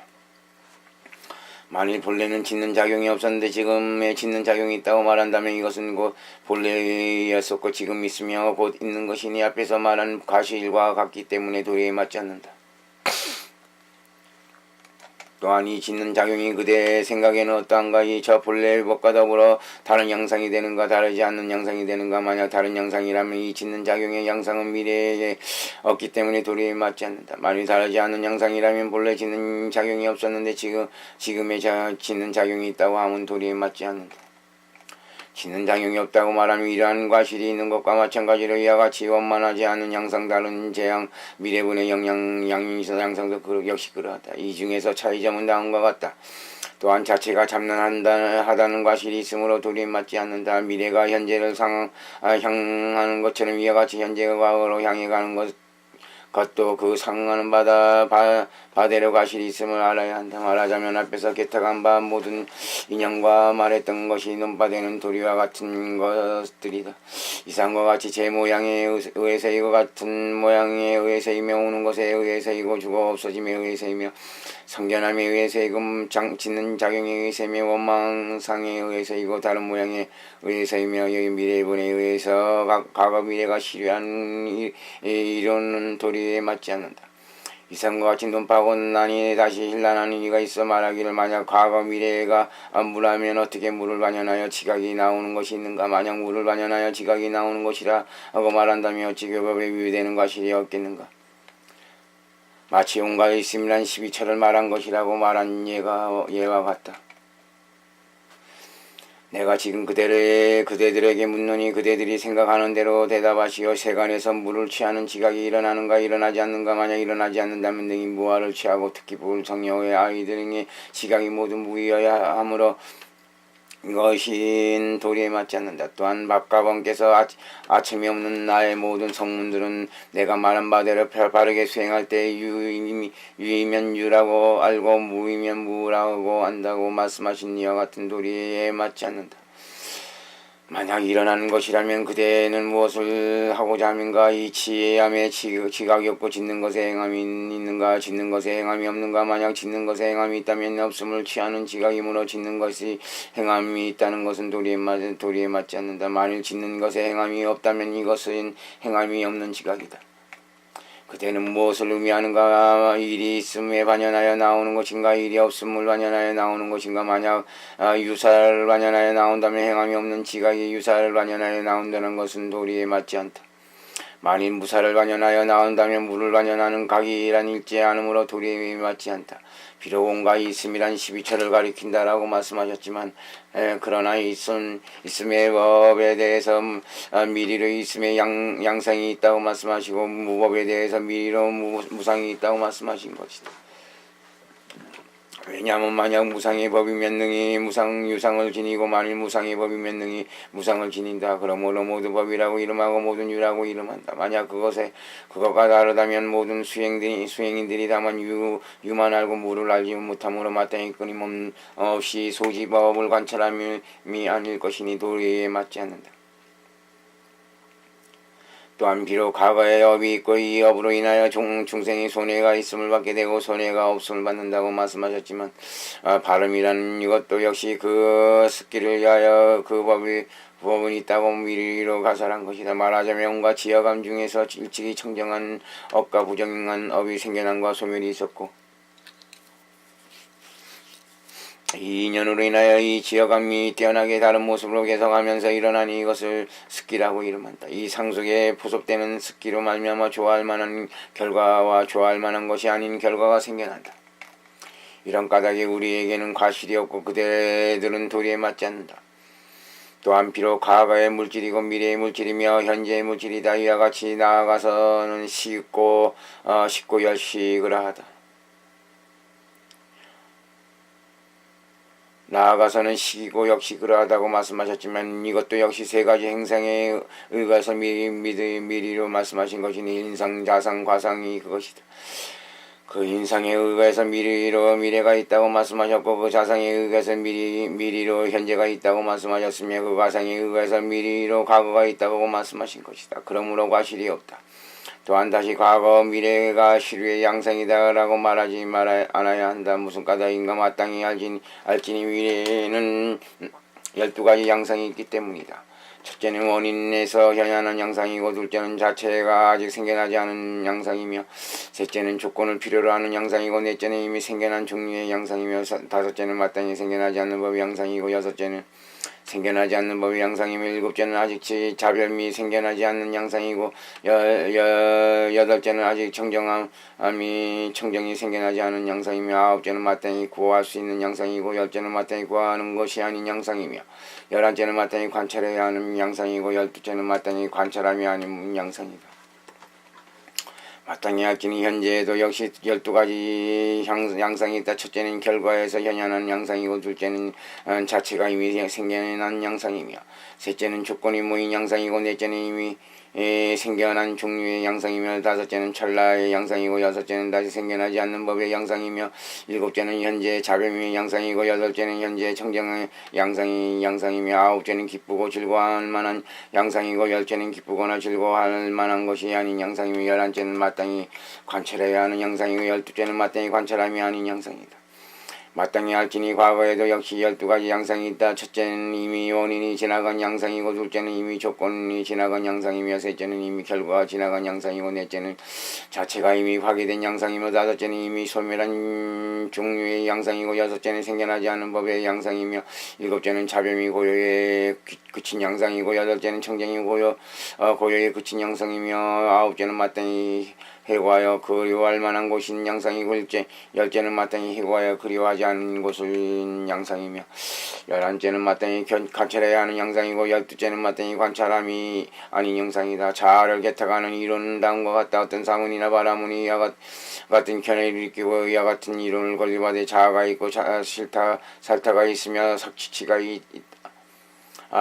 만일 본래는 짓는 작용이 없었는데 지금에 짓는 작용이 있다고 말한다면 이것은 곧 본래였었고 지금 있으며 곧 있는 것이니 앞에서 말한 과실과 같기 때문에 도리에 맞지 않는다. 또한 이 짓는 작용이 그대 생각에는 어떠한가. 이 저 본래의 법과 더불어 다른 양상이 되는가 다르지 않는 양상이 되는가. 만약 다른 양상이라면 이 짓는 작용의 양상은 미래에 없기 때문에 도리에 맞지 않는다. 만일 다르지 않는 양상이라면 본래 짓는 작용이 없었는데 지금의 짓는 작용이 있다고 하면 도리에 맞지 않는다. 짓는 작용이 없다고 말하면 이러한 과실이 있는 것과 마찬가지로 이와 같이 원만하지 않은 양상 다른 재양 미래분의 양상도 역시 그러하다. 이 중에서 차이점은 다음과 같다. 또한 자체가 참난하다는 과실이 있으므로 도리에 맞지 않는다. 미래가 현재를 향하는 것처럼 이와 같이 현재가 과거로 향해 가는 것도 그 상하는 바대로 과실이 있음을 알아야 한다. 말하자면 앞에서 개탁한 바 모든 인연과 말했던 것이 논바되는 도리와 같은 것들이다. 이상과 같이 제 모양에 의해서이고 같은 모양에 의해서이며 오는 것에 의해서이고 죽어 없어짐에 의해서이며 성견함에 의해서이고 짓는 작용에 의해서이며 원망상에 의해서이고 다른 모양에 의해서이며 미래분에 의해서 과거 미래가 실현한 이론은 도리에 맞지 않는다. 이상과 같이 논파하고 나니 다시 힐난하는 이가 있어 말하기를 만약 과거 미래가 물하면 어떻게 물을 반연하여 지각이 나오는 것이 있는가. 만약 물을 반연하여 지각이 나오는 것이라 하고 말한다면 어찌 교법에 위배되는 과실이 없겠는가. 마치 온갖 있음이란 12처를 말한 것이라고 말한 예와 같다. 내가 지금 그대들에게 묻노니 그대들이 생각하는 대로 대답하시오. 세간에서 물을 취하는 지각이 일어나는가 일어나지 않는가. 만약 일어나지 않는다면 능히 무화를 취하고 특히 불성녀의 아이들에게 지각이 모두 무의여야 하므로 이것이 도리에 맞지 않는다. 또한 밥가번께서 아침이 없는 나의 모든 성문들은 내가 말한 바대로 바르게 수행할 때 유이면 유라고 알고 무이면 무라고 안다고 말씀하신 이와 같은 도리에 맞지 않는다. 만약 일어나는 것이라면 그대는 무엇을 하고자 함인가. 이 지혜함에 지각이 없고 짓는 것에 행함이 있는가. 짓는 것에 행함이 없는가. 만약 짓는 것에 행함이 있다면 없음을 취하는 지각이므로 짓는 것이 행함이 있다는 것은 도리에 맞지 않는다. 만일 짓는 것에 행함이 없다면 이것은 행함이 없는 지각이다. 그대는 무엇을 의미하는가. 일이 있음에 반연하여 나오는 것인가. 일이 없음을 반연하여 나오는 것인가. 만약 유사를 반연하여 나온다면 행함이 없는 지각이 유사를 반연하여 나온다는 것은 도리에 맞지 않다. 만일 무사를 반연하여 나온다면 무를 반연하는 각이란 일제하므로 도리에 맞지 않다. 비록 온갖 있음이란 12처를 가리킨다라고 말씀하셨지만 그러나 있음의 법에 대해서 미리로 있음의 양상이 있다고 말씀하시고 무법에 대해서 미리로 무상이 있다고 말씀하신 것이다. 왜냐하면 만약 무상의 법이면 능히 유상을 지니고 만일 무상의 법이면 능히 무상을 지닌다. 그러므로 모두 법이라고 이름하고 모든 유라고 이름한다. 만약 그것과 다르다면 모든 수행인들이 다만 유만 알고 무를 알지 못함으로 마땅히 끊임없이 소지법을 관찰함이 아닐 것이니 도리에 맞지 않는다. 또한 비록 과거에 업이 있고 이 업으로 인하여 중생이 손해가 있음을 받게 되고 손해가 없음을 받는다고 말씀하셨지만 발음이라는 이것도 역시 그 습기를 위하여 그 법은 있다고 미리로 가설한 것이다. 말하자면 온갖 지어감 중에서 일찍이 청정한 업과 부정한 업이 생겨남과 소멸이 있었고 이 인연으로 인하여 이 지어감이 뛰어나게 다른 모습으로 개성하면서 일어나니 이것을 습기라고 이름한다. 이 상속에 포섭되는 습기로 말미암아 좋아할 만한 결과와 좋아할 만한 것이 아닌 결과가 생겨난다. 이런 까닭에 우리에게는 과실이 없고 그대들은 도리에 맞지 않는다. 또한 비록 과거의 물질이고 미래의 물질이며 현재의 물질이다. 이와 같이 나아가서는 식고 열식을 하다. 나아가서는 식이고 역시 그러하다고 말씀하셨지만 이것도 역시 세 가지 행상에 의해서 미리로 말씀하신 것이니 인상, 자상, 과상이 그것이다. 그 인상에 의해서 미리로 미래가 있다고 말씀하셨고 그 자상에 의해서 미리로 현재가 있다고 말씀하셨으며 그 과상에 의해서 미리로 과거가 있다고 말씀하신 것이다. 그러므로 과실이 없다. 또한 다시 과거 미래가 실외의 양상이다 라고 말하지 않아야 한다. 무슨 까닭인가. 마땅히 알지니 미래에는 12가지 양상이 있기 때문이다. 첫째는 원인에서 현현한 양상이고 둘째는 자체가 아직 생겨나지 않은 양상이며 셋째는 조건을 필요로 하는 양상이고 넷째는 이미 생겨난 종류의 양상이며 다섯째는 마땅히 생겨나지 않는 법의 양상이고 여섯째는 생겨나지 않는 법의 양상이며 일곱째는 아직 자별미 생겨나지 않는 양상이고 여덟째는 아직 청정이 생겨나지 않은 양상이며 아홉째는 마땅히 구할 수 있는 양상이고 열째는 마땅히 구하는 것이 아닌 양상이며 열한째는 마땅히 관찰해야 하는 양상이고 열두째는 마땅히 관찰함이 아닌 양상이다. 마땅히 알지니 현재에도 역시 12가지 양상이 있다. 첫째는 결과에서 현현한 양상이고 둘째는 자체가 이미 생겨난 양상이며 셋째는 조건이 모인 양상이고 넷째는 이미 생겨난 종류의 양상이며 다섯째는 찰나의 양상이고 여섯째는 다시 생겨나지 않는 법의 양상이며 일곱째는 현재 자별의 양상이고 여덟째는 현재 청정의 양상이며 아홉째는 기쁘고 즐거워할 만한 양상이고 열째는 기쁘거나 즐거워할 만한 것이 아닌 양상이며 열한째는 마땅히 관찰해야 하는 양상이고 열두째는 마땅히 관찰함이 아닌 양상이다. 마땅히 할지니 과거에도 역시 12가지 양상이 있다. 첫째는 이미 원인이 지나간 양상이고, 둘째는 이미 조건이 지나간 양상이며, 셋째는 이미 결과가 지나간 양상이고, 넷째는 자체가 이미 화기된 양상이며, 다섯째는 이미 소멸한 종류의 양상이고, 여섯째는 생겨나지 않은 법의 양상이며, 일곱째는 자변이 고요에 그친 양상이고, 여덟째는 청정이 고요에 그친 양상이며, 아홉째는 마땅히 해고하여 그리워할 만한 곳인 양상이고, 열째는 마땅히 해고하여 그리워하지 않은 곳인 양상이며, 11째는 마땅히 관찰해야 하는 양상이고, 12째는 마땅히 관찰함이 아닌 양상이다. 자아를 개탁하는 이론은 다음과 같다. 어떤 사문이나 바라문이 이와 같은 견해를 일으키고, 이와 같은 이론을 건립하되 자아가 있고 살타가 있으며 sak치치가 있다.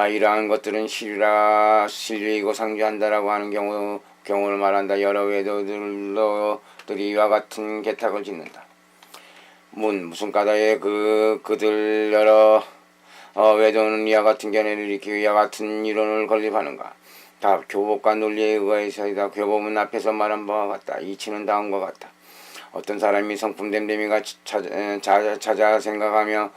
이러한 것들은 신뢰이고 상주한다라고 하는 경우를 말한다. 여러 외도들이 이와 같은 개탁을 짓는다. 무슨 까닭에 그들 여러 외도는 이와 같은 견해를 일으키고 이와 같은 이론을 건립하는가? 답. 교법과 논리에 의거해서이다. 교법은 앞에서 말한 바와 같다. 이치는 다음과 같다. 어떤 사람이 성품 됨됨이가 찾아 생각하며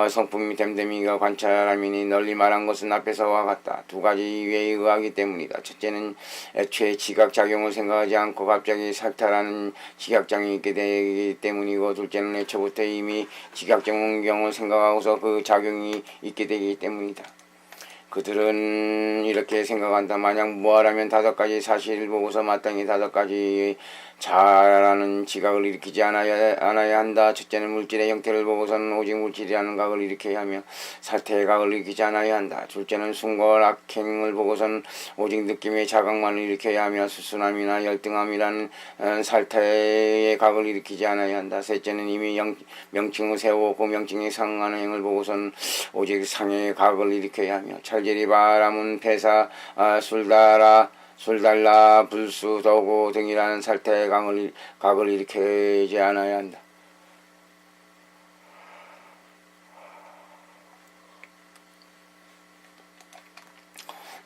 성품 됨됨이가 관찰함이니 널리 말한 것은 앞에서와 같다. 두 가지 이유에 의하기 때문이다. 첫째는 애초에 지각작용을 생각하지 않고 갑자기 살타라는 지각작용이 있게 되기 때문이고, 둘째는 애초부터 이미 지각작용을 생각하고서 그 작용이 있게 되기 때문이다. 그들은 이렇게 생각한다. 만약 무하라면 5가지 사실을 보고서 마땅히 5가지 자라는 지각을 일으키지 않아야 한다. 첫째는 물질의 형태를 보고서는 오직 물질이라는 각을 일으켜야 하며 살태의 각을 일으키지 않아야 한다. 둘째는 순걸 악행을 보고서는 오직 느낌의 자각만을 일으켜야 하며 수순함이나 열등함이라는 살태의 각을 일으키지 않아야 한다. 셋째는 이미 명칭을 세우고 그 명칭에 상응하는 행을 보고서는 오직 상의 각을 일으켜야 하며 찰제리 바라문 폐사 술달라 불수 도구 등이라는 살태의 각을 일으키지 않아야 한다.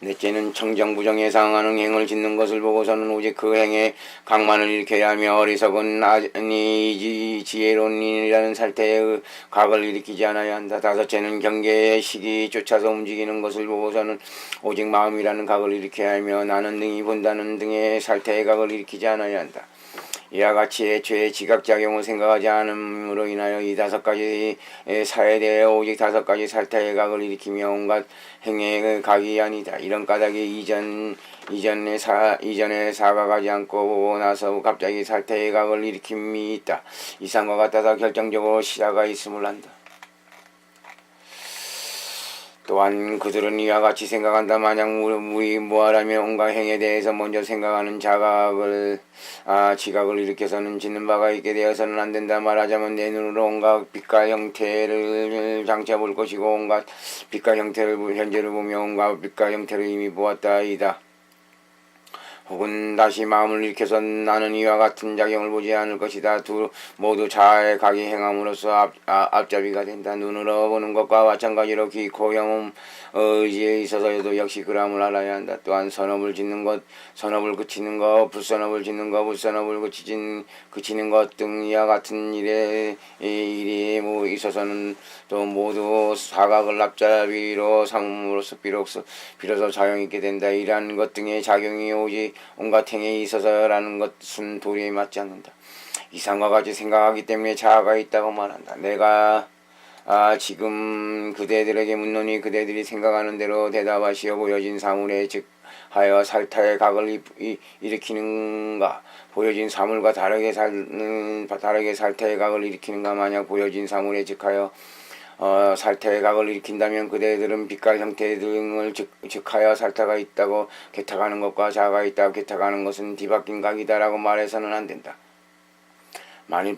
넷째는 청정부정에 상응하는 행을 짓는 것을 보고서는 오직 그 행의 각만을 일으켜야 하며 어리석은 지혜론이라는 살태의 각을 일으키지 않아야 한다. 다섯째는 경계의 시기 쫓아서 움직이는 것을 보고서는 오직 마음이라는 각을 일으켜야 하며 나는 등이 본다는 등의 살태의 각을 일으키지 않아야 한다. 이와 같이 애초에 지각작용을 생각하지 않음으로 인하여 이 5가지 사에 대해 오직 5가지 살타의 각을 일으키며 온갖 행의 각이 아니다. 이런 까닭이 이전에 사가 가지 않고 보고 나서 갑자기 살타의 각을 일으킴이 있다. 이상과 같아서 결정적으로 시야가 있음을 한다. 또한 그들은 이와 같이 생각한다. 만약 무의 무하라며 온갖 행에 대해서 먼저 생각하는 지각을 일으켜서는 짓는 바가 있게 되어서는 안 된다. 말하자면 내 눈으로 온갖 빛과 형태를 장차 볼 것이고 온갖 빛과 형태를 현재를 보며 온갖 빛과 형태를 이미 보았다이다. 혹은 다시 마음을 일으켜서 나는 이와 같은 작용을 보지 않을 것이다. 모두 자아의 각이 행함으로써 앞잡이가 된다. 눈으로 보는 것과 마찬가지로 귀, 코, 영음, 의지에 있어서도 역시 그람을 알아야 한다. 또한 선업을 짓는 것, 선업을 그치는 것, 불선업을 짓는 것, 불선업을 그치는 것 등 이와 같은 일에 있어서는 또 모두 사각을 앞잡이로 삼음으로써 비로소 작용이 있게 된다. 이러한 것 등의 작용이 오직 온갖 행에 있어서라는 것은 도리에 맞지 않는다. 이상과 같이 생각하기 때문에 자아가 있다고 말한다. 내가 지금 그대들에게 묻노니 그대들이 생각하는 대로 대답하시어 보여진 사물에 즉하여 살타의 각을 일으키는가? 보여진 사물과 다르게 살타의 각을 일으키는가? 만약 보여진 사물에 즉하여 살타의 각을 일으킨다면 그대들은 빛과 형태 등을 즉하여 살타가 있다고 개탁하는 것과 자아가 있다고 개탁하는 것은 뒤바뀐 각이다라고 말해서는 안 된다. 만일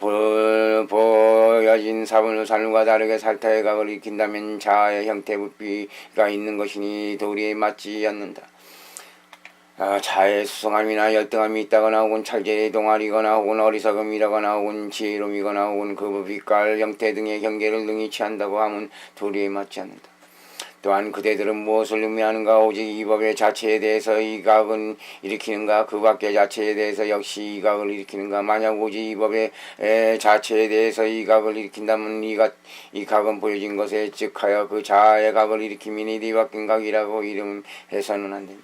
보여진 사물과 다르게 살타의 각을 일으킨다면 자아의 형태 부피가 있는 것이니 도리에 맞지 않는다. 자의 수성함이나 열등함이 있다거나 혹은 찰제의 동아리거나 혹은 어리석음이라거나 혹은 지혜로움이거나 혹은 그 빛깔 형태 등의 경계를 능히 취한다고 하면 도리에 맞지 않는다. 또한 그대들은 무엇을 의미하는가? 오직 이 법의 자체에 대해서 이각은 일으키는가? 그 밖의 자체에 대해서 역시 이각을 일으키는가? 만약 오직 이 법의 자체에 대해서 이각을 일으킨다면 이 각은 보여진 것에 즉하여 그 자아의 각을 일으킴이니 뒤바뀐 각이라고 이름해서는 안 된다.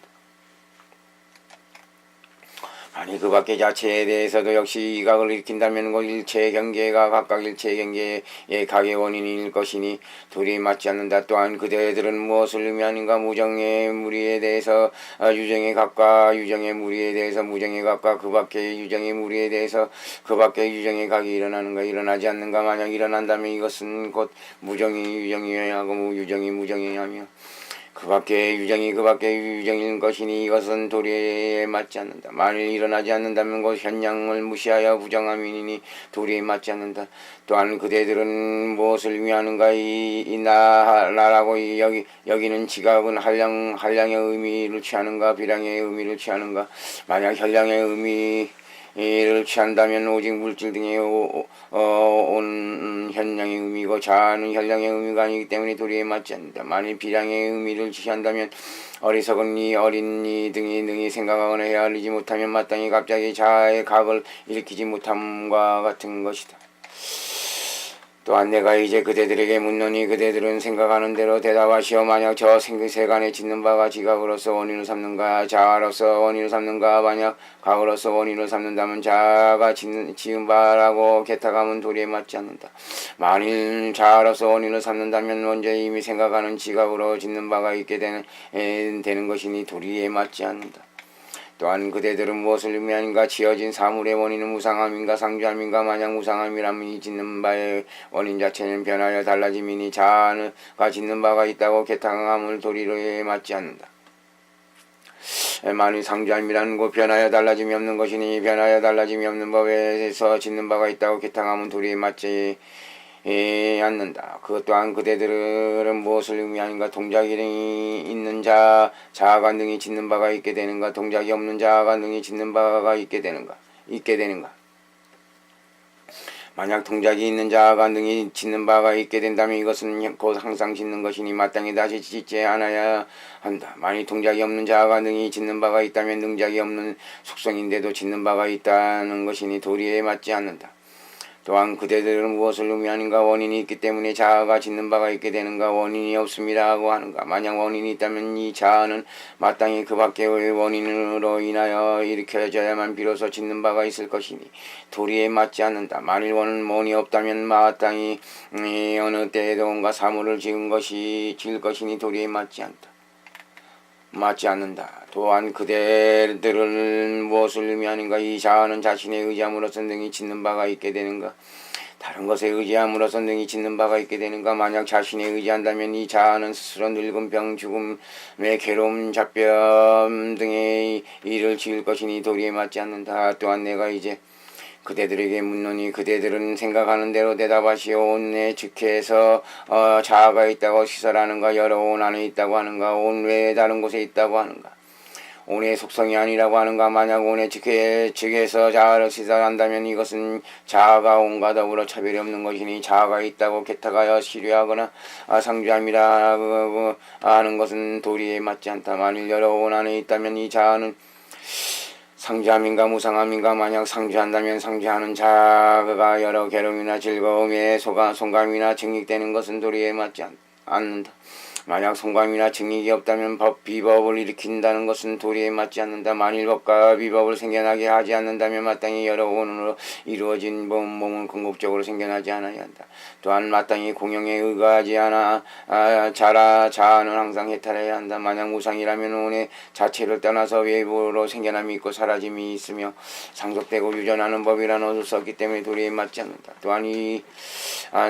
아니 그 밖의 자체에 대해서도 역시 이 각을 일으킨다면 그 일체 경계가 각각 일체 경계의 각의 원인일 것이니 둘이 맞지 않는다. 또한 그대들은 무엇을 의미하는가? 무정의 무리에 대해서 유정의 각과 유정의 무리에 대해서 무정의 각과 그 밖의 유정의 무리에 대해서 그 밖의 유정의 각이 일어나는가 일어나지 않는가? 만약 일어난다면 이것은 곧 무정이 유정이어야 하고 유정이 무정이어야 하며 그 밖에 유정이 그 밖에 유정인 것이니 이것은 도리에 맞지 않는다. 만일 일어나지 않는다면 곧 현량을 무시하여 부정함이니 도리에 맞지 않는다. 또한 그대들은 무엇을 의미하는가? 이 나라고 여기는 지각은 한량의 의미를 취하는가? 비량의 의미를 취하는가? 만약 현량의 의미를 취한다면 오직 물질 등의 온 현량의 의미고 자아는 현량의 의미가 아니기 때문에 도리에 맞지 않는다. 만일 비량의 의미를 취한다면 어리석은 이 어린이 등이 능히 생각하거나 헤아리지 못하면 마땅히 갑자기 자아의 각을 일으키지 못함과 같은 것이다. 또한 내가 이제 그대들에게 묻노니 그대들은 생각하는 대로 대답하시오. 만약 저 세간에 짓는 바가 지각으로서 원인을 삼는가 자아로서 원인을 삼는가? 만약 각으로서 원인을 삼는다면 자아가 지은 바라고 개탁하면 도리에 맞지 않는다. 만일 자아로서 원인을 삼는다면 먼저 이미 생각하는 지각으로 짓는 바가 있게 되는 것이니 도리에 맞지 않는다. 또한 그대들은 무엇을 의미하는가? 지어진 사물의 원인은 무상함인가 상주함인가? 만약 무상함이라면 이 짓는 바의 원인 자체는 변하여 달라짐이니 자아가 짓는 바가 있다고 개탕함을 도리에 맞지 않는다. 만일 상주함이라는 것 변하여 달라짐이 없는 것이니 변하여 달라짐이 없는 법에서 짓는 바가 있다고 개탕함은 도리에 맞지 않는다. 그것 또한 그대들은 무엇을 의미하는가? 동작이 있는 자아가 능히 짓는 바가 있게 되는가? 동작이 없는 자아가 능히 짓는 바가 있게 되는가? 만약 동작이 있는 자아가 능히 짓는 바가 있게 된다면 이것은 곧 항상 짓는 것이니 마땅히 다시 짓지 않아야 한다. 만일 동작이 없는 자아가 능히 짓는 바가 있다면 능작이 없는 속성인데도 짓는 바가 있다는 것이니 도리에 맞지 않는다. 또한 그대들은 무엇을 의미하는가? 원인이 있기 때문에 자아가 짓는 바가 있게 되는가? 원인이 없습니다 하고 하는가? 만약 원인이 있다면 이 자아는 마땅히 그 밖의 원인으로 인하여 일으켜져야만 비로소 짓는 바가 있을 것이니 도리에 맞지 않는다. 만일 원인이 없다면 마땅히 어느 때에도 온갖 사물을 지을 것이니 도리에 맞지 않는다. 또한 그대들은 무엇을 의미하는가? 이 자아는 자신의 의지함으로써 능히 짓는 바가 있게 되는가? 다른 것에 의지함으로써 능히 짓는 바가 있게 되는가? 만약 자신에 의지한다면 이 자아는 스스로 늙음, 병, 죽음의 괴로움, 잡병 등의 일을 지을 것이니 도리에 맞지 않는다. 또한 내가 이제 그대들에게 묻노니 그대들은 생각하는 대로 대답하시오. 온내 즉해서 자아가 있다고 시설하는가? 여러 온 안에 있다고 하는가? 온 외에 다른 곳에 있다고 하는가? 온의 속성이 아니라고 하는가? 만약 온의 즉에서 자아를 시설한다면 이것은 자아가 온과 더불어 차별이 없는 것이니 자아가 있다고 개탁하여 시류하거나 상주함이라고 하는 것은 도리에 맞지 않다. 만일 여러 온 안에 있다면 이 자아는 상주함인가 무상함인가? 만약 상주한다면 상주하는 자아가 여러 괴로움이나 즐거움에 송감이나 증익되는 것은 도리에 맞지 않는다. 만약 송감이나 증익이 없다면 비법을 일으킨다는 것은 도리에 맞지 않는다. 만일 법과 비법을 생겨나게 하지 않는다면 마땅히 여러 원으로 이루어진 몸은 궁극적으로 생겨나지 않아야 한다. 또한 마땅히 공용에 의거하지 않아 자아는 항상 해탈해야 한다. 만약 무상이라면 온의 자체를 떠나서 외부로 생겨남이 있고 사라짐이 있으며 상속되고 유전하는 법이란 얻을 수 없기 때문에 도리에 맞지 않는다. 또한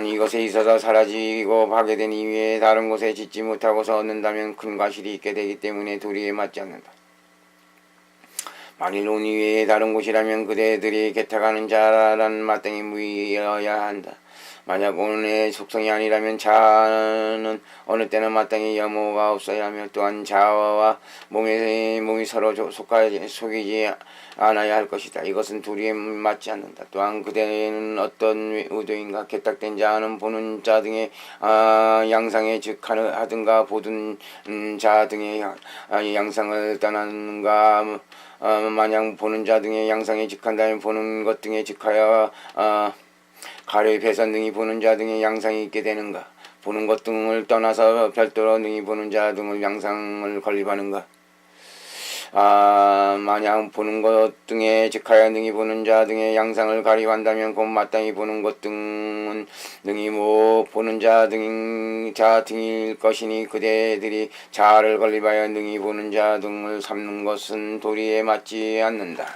이것에 있어서 사라지고 파괴된 이외에 다른 곳에 짓지 못하고서 얻는다면 큰 과실이 있게 되기 때문에 도리에 맞지 않는다. 만일 온 이외에 다른 곳이라면 그대들이 개탁하는 자란 마땅히 무의여야 한다. 만약 오늘의 속성이 아니라면 자는 어느 때는 마땅히 염호가 없어야 하며 또한 자와 몸이 서로 속이지 않아야 할 것이다. 이것은 둘이 맞지 않는다. 또한 그대는 어떤 의도인가 개탁된 자는 보는 자 등의 양상에 즉하든가 보든 자 등의 양상을 떠나는가 마냥 보는 자 등의 양상에 즉한다면 보는 것 등에 즉하여 가려의 배선 등이 보는 자 등의 양상이 있게 되는가? 보는 것 등을 떠나서 별도로 등이 보는 자 등을 양상을 건립하는가? 마냥 보는 것 등에 즉하여 능히 보는 자 등의 양상을 가리한다면 곧 마땅히 보는 것 등은 능히 보는 자 등일 것이니 그대들이 자를 건립하여 능히 보는 자 등을 삼는 것은 도리에 맞지 않는다.